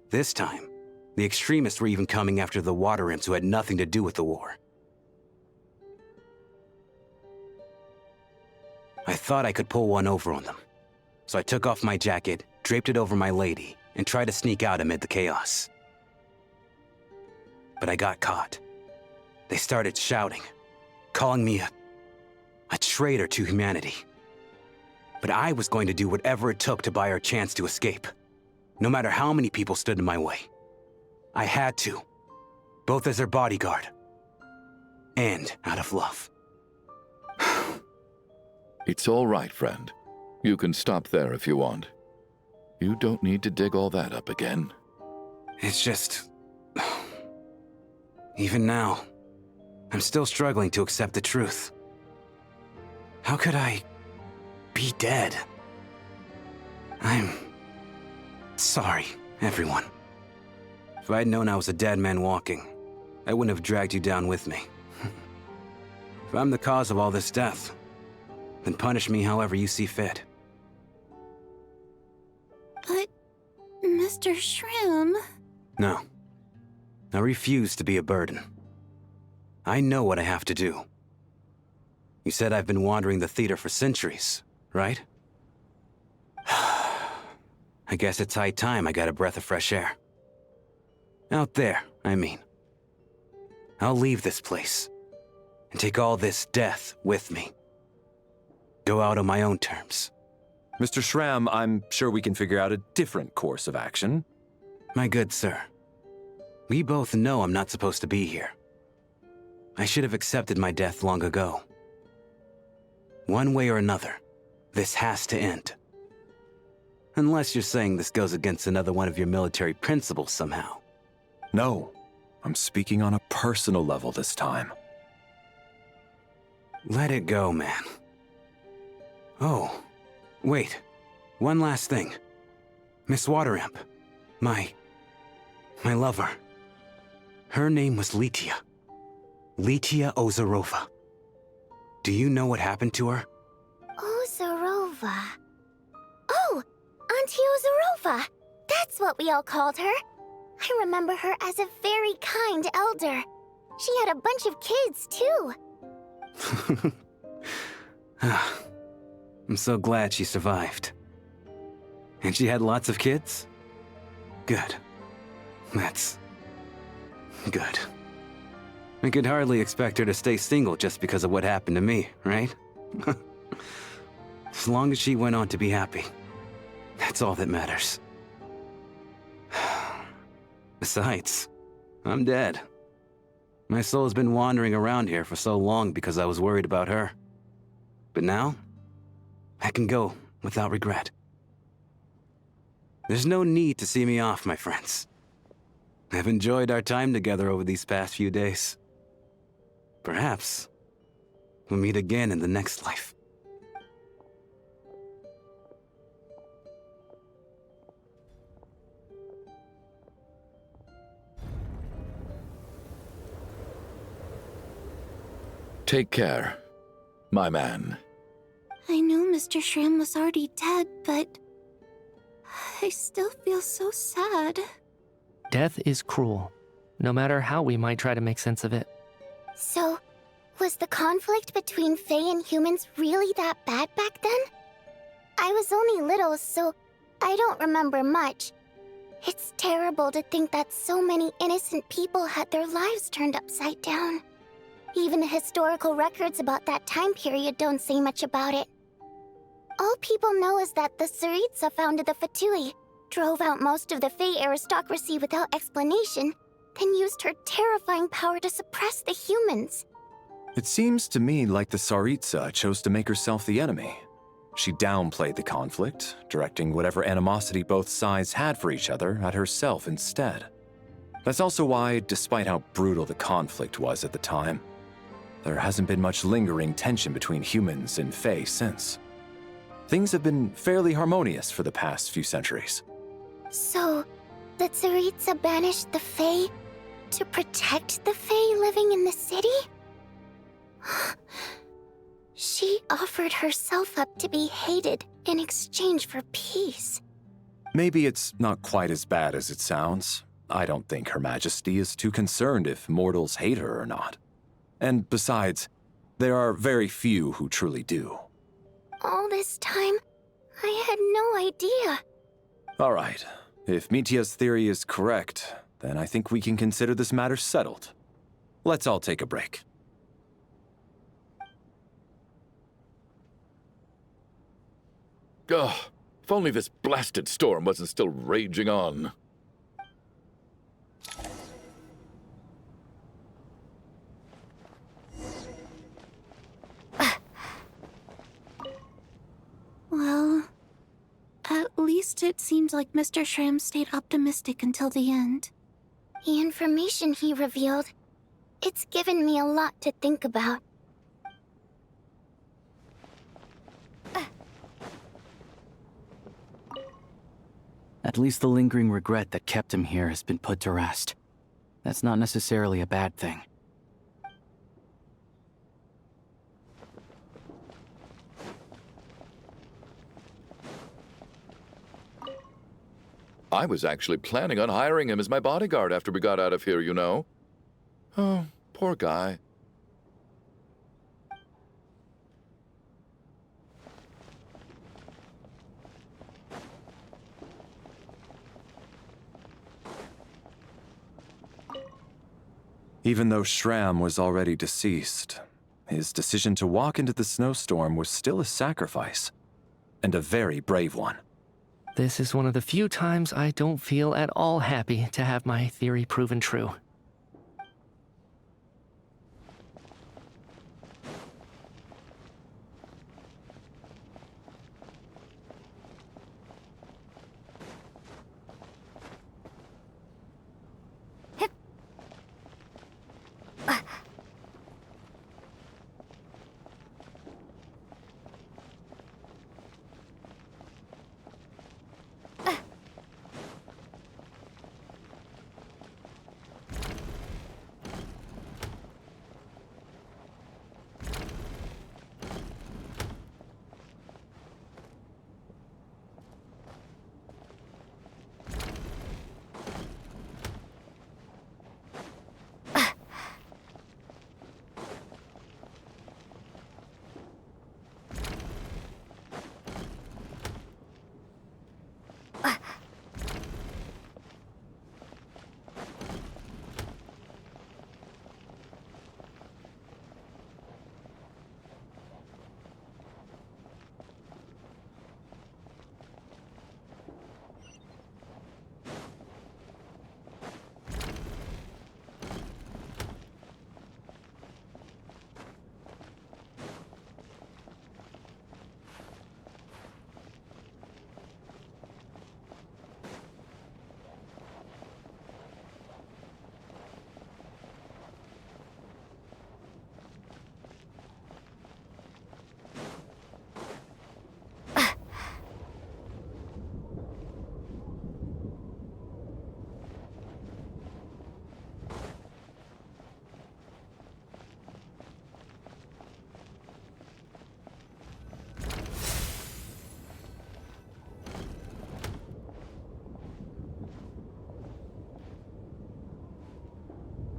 This time, the extremists were even coming after the water imps who had nothing to do with the war. I thought I could pull one over on them, so I took off my jacket, draped it over my lady, and tried to sneak out amid the chaos. But I got caught. They started shouting, calling me a traitor to humanity. But I was going to do whatever it took to buy her a chance to escape, no matter how many people stood in my way. I had to, both as their bodyguard and out of love. It's all right, friend. You can stop there if you want. You don't need to dig all that up again. It's just... Even now, I'm still struggling to accept the truth. How could I be dead? I'm sorry, everyone. If I'd known I was a dead man walking, I wouldn't have dragged you down with me. If I'm the cause of all this death, then punish me however you see fit. But, Mr. Shrim... No. I refuse to be a burden. I know what I have to do. You said I've been wandering the theater for centuries, right? I guess it's high time I got a breath of fresh air. Out there, I mean. I'll leave this place, and take all this death with me. Go out on my own terms. Mr. Shram, I'm sure we can figure out a different course of action. My good sir, we both know I'm not supposed to be here. I should have accepted my death long ago. One way or another, this has to end. Unless you're saying this goes against another one of your military principles somehow. No, I'm speaking on a personal level this time. Let it go, man. Oh, wait. One last thing. Miss Water Imp. My lover. Her name was Litia. Litia Ozarova. Do you know what happened to her? Ozarova. Oh, Auntie Ozarova. That's what we all called her. I remember her as a very kind elder. She had a bunch of kids, too. I'm so glad she survived. And she had lots of kids? Good. That's... good. I could hardly expect her to stay single just because of what happened to me, right? As long as she went on to be happy. That's all that matters. Besides, I'm dead. My soul's been wandering around here for so long because I was worried about her. But now, I can go without regret. There's no need to see me off, my friends. I've enjoyed our time together over these past few days. Perhaps we'll meet again in the next life. Take care, my man. I knew Mr. Shrim was already dead, but... I still feel so sad. Death is cruel, no matter how we might try to make sense of it. So, was the conflict between Fae and humans really that bad back then? I was only little, so I don't remember much. It's terrible to think that so many innocent people had their lives turned upside down. Even the historical records about that time period don't say much about it. All people know is that the Tsaritsa founded the Fatui, drove out most of the Fae aristocracy without explanation, then used her terrifying power to suppress the humans. It seems to me like the Tsaritsa chose to make herself the enemy. She downplayed the conflict, directing whatever animosity both sides had for each other at herself instead. That's also why, despite how brutal the conflict was at the time, there hasn't been much lingering tension between humans and Fae since. Things have been fairly harmonious for the past few centuries. So, the Tsaritsa banished the Fae To protect the Fae living in the city? She offered herself up to be hated in exchange for peace. Maybe it's not quite as bad as it sounds. I don't think Her Majesty is too concerned if mortals hate her or not. And besides, there are very few who truly do. All this time, I had no idea. All right. If Mitia's theory is correct, then I think we can consider this matter settled. Let's all take a break. Ugh, if only this blasted storm wasn't still raging on. Well, at least it seems like Mr. Shram stayed optimistic until the end. The information he revealed, it's given me a lot to think about. At least the lingering regret that kept him here has been put to rest. That's not necessarily a bad thing. I was actually planning on hiring him as my bodyguard after we got out of here, you know. Oh, poor guy. Even though Shram was already deceased, his decision to walk into the snowstorm was still a sacrifice, and a very brave one. This is one of the few times I don't feel at all happy to have my theory proven true.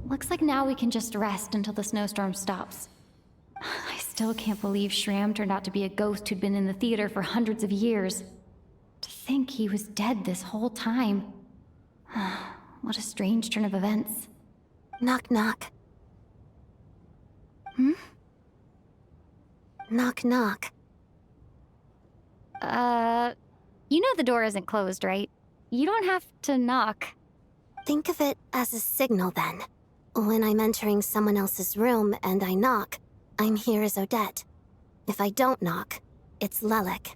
Looks like now we can just rest until the snowstorm stops. I still can't believe Shram turned out to be a ghost who'd been in the theater for hundreds of years. To think he was dead this whole time. What a strange turn of events. Knock, knock. Hmm? Knock, knock. You know the door isn't closed, right? You don't have to knock. Think of it as a signal then. When I'm entering someone else's room and I knock, I'm here as Odette. If I don't knock, it's Lelik.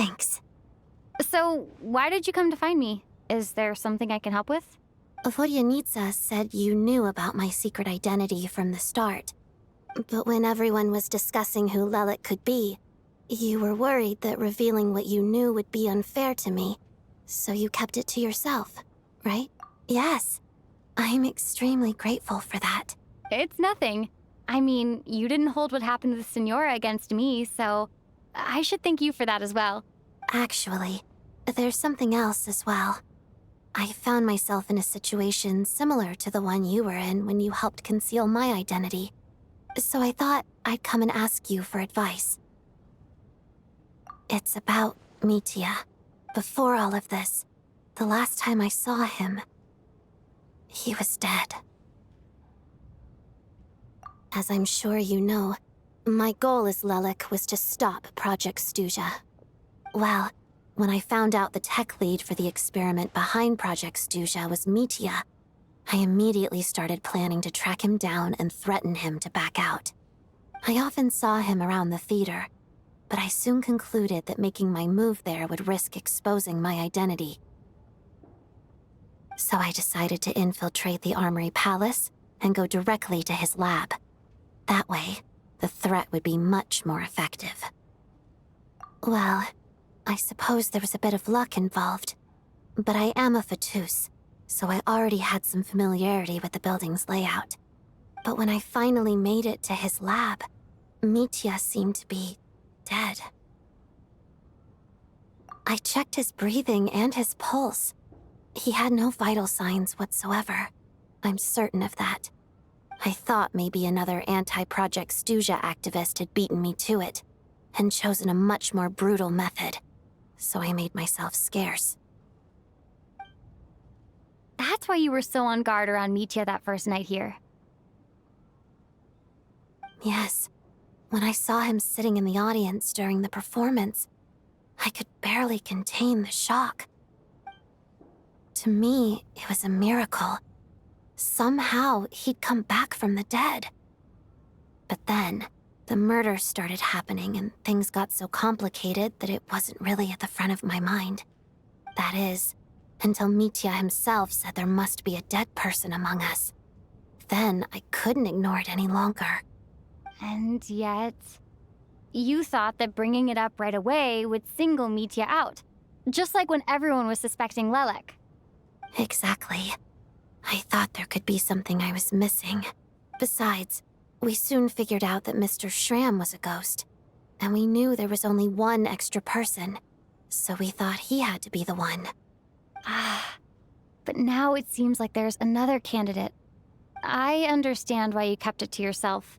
Thanks. So, why did you come to find me? Is there something I can help with? Vodyanitsa said you knew about my secret identity from the start. But when everyone was discussing who Lelik could be, you were worried that revealing what you knew would be unfair to me. So you kept it to yourself, right? Yes. I'm extremely grateful for that. It's nothing. I mean, you didn't hold what happened to the Senora against me, so I should thank you for that as well. Actually, there's something else as well. I found myself in a situation similar to the one you were in when you helped conceal my identity. So I thought I'd come and ask you for advice. It's about Mitya. Before all of this, the last time I saw him, he was dead. As I'm sure you know, my goal as Lelik was to stop Project Stuja. Well, when I found out the tech lead for the experiment behind Project Stuja was Mitya, I immediately started planning to track him down and threaten him to back out. I often saw him around the theater, but I soon concluded that making my move there would risk exposing my identity. So I decided to infiltrate the Armory Palace and go directly to his lab. That way, the threat would be much more effective. Well, I suppose there was a bit of luck involved, but I am a Fatus, so I already had some familiarity with the building's layout. But when I finally made it to his lab, Mitya seemed to be dead. I checked his breathing and his pulse. He had no vital signs whatsoever. I'm certain of that. I thought maybe another anti-Project Stuja activist had beaten me to it, and chosen a much more brutal method, so I made myself scarce. That's why you were so on guard around Mitya that first night here. Yes. When I saw him sitting in the audience during the performance, I could barely contain the shock. To me, it was a miracle. Somehow, he'd come back from the dead. But then, the murders started happening and things got so complicated that it wasn't really at the front of my mind. That is, until Mitya himself said there must be a dead person among us. Then, I couldn't ignore it any longer. And yet, you thought that bringing it up right away would single Mitya out, just like when everyone was suspecting Lelik. Exactly. I thought there could be something I was missing. Besides, we soon figured out that Mr. Schramm was a ghost, and we knew there was only one extra person, so we thought he had to be the one. But now it seems like there's another candidate. I understand why you kept it to yourself.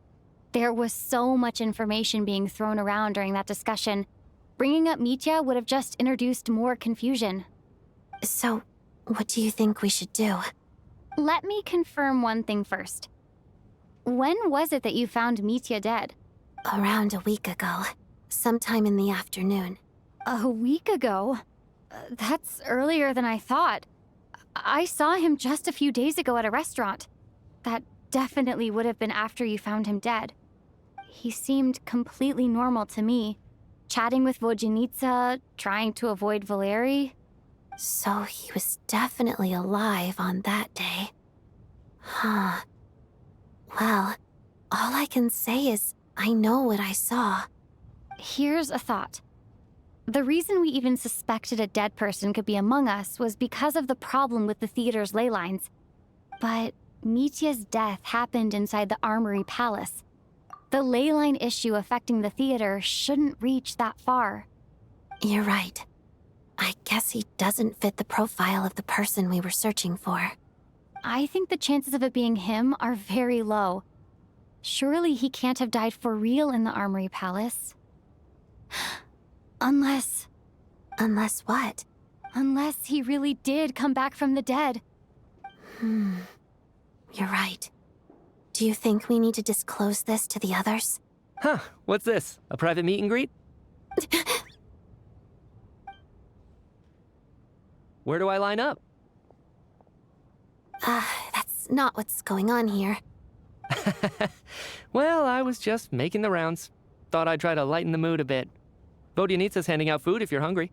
There was so much information being thrown around during that discussion. Bringing up Mitya would have just introduced more confusion. So, what do you think we should do? Let me confirm one thing first. When was it that you found Mitya dead? Around a week ago. Sometime in the afternoon. A week ago? That's earlier than I thought. I saw him just a few days ago at a restaurant. That definitely would have been after you found him dead. He seemed completely normal to me. Chatting with Vodyanitsa, trying to avoid Valeri. So he was definitely alive on that day. Huh. Well, all I can say is I know what I saw. Here's a thought. The reason we even suspected a dead person could be among us was because of the problem with the theater's ley lines. But Mitya's death happened inside the Armory Palace. The ley line issue affecting the theater shouldn't reach that far. You're right. I guess he doesn't fit the profile of the person we were searching for. I think the chances of it being him are very low. Surely he can't have died for real in the Armory Palace. Unless... Unless what? Unless he really did come back from the dead. You're right. Do you think we need to disclose this to the others? Huh, what's this? A private meet and greet? Where do I line up? That's not what's going on here. Well, I was just making the rounds. Thought I'd try to lighten the mood a bit. Vodyanitsa's handing out food if you're hungry.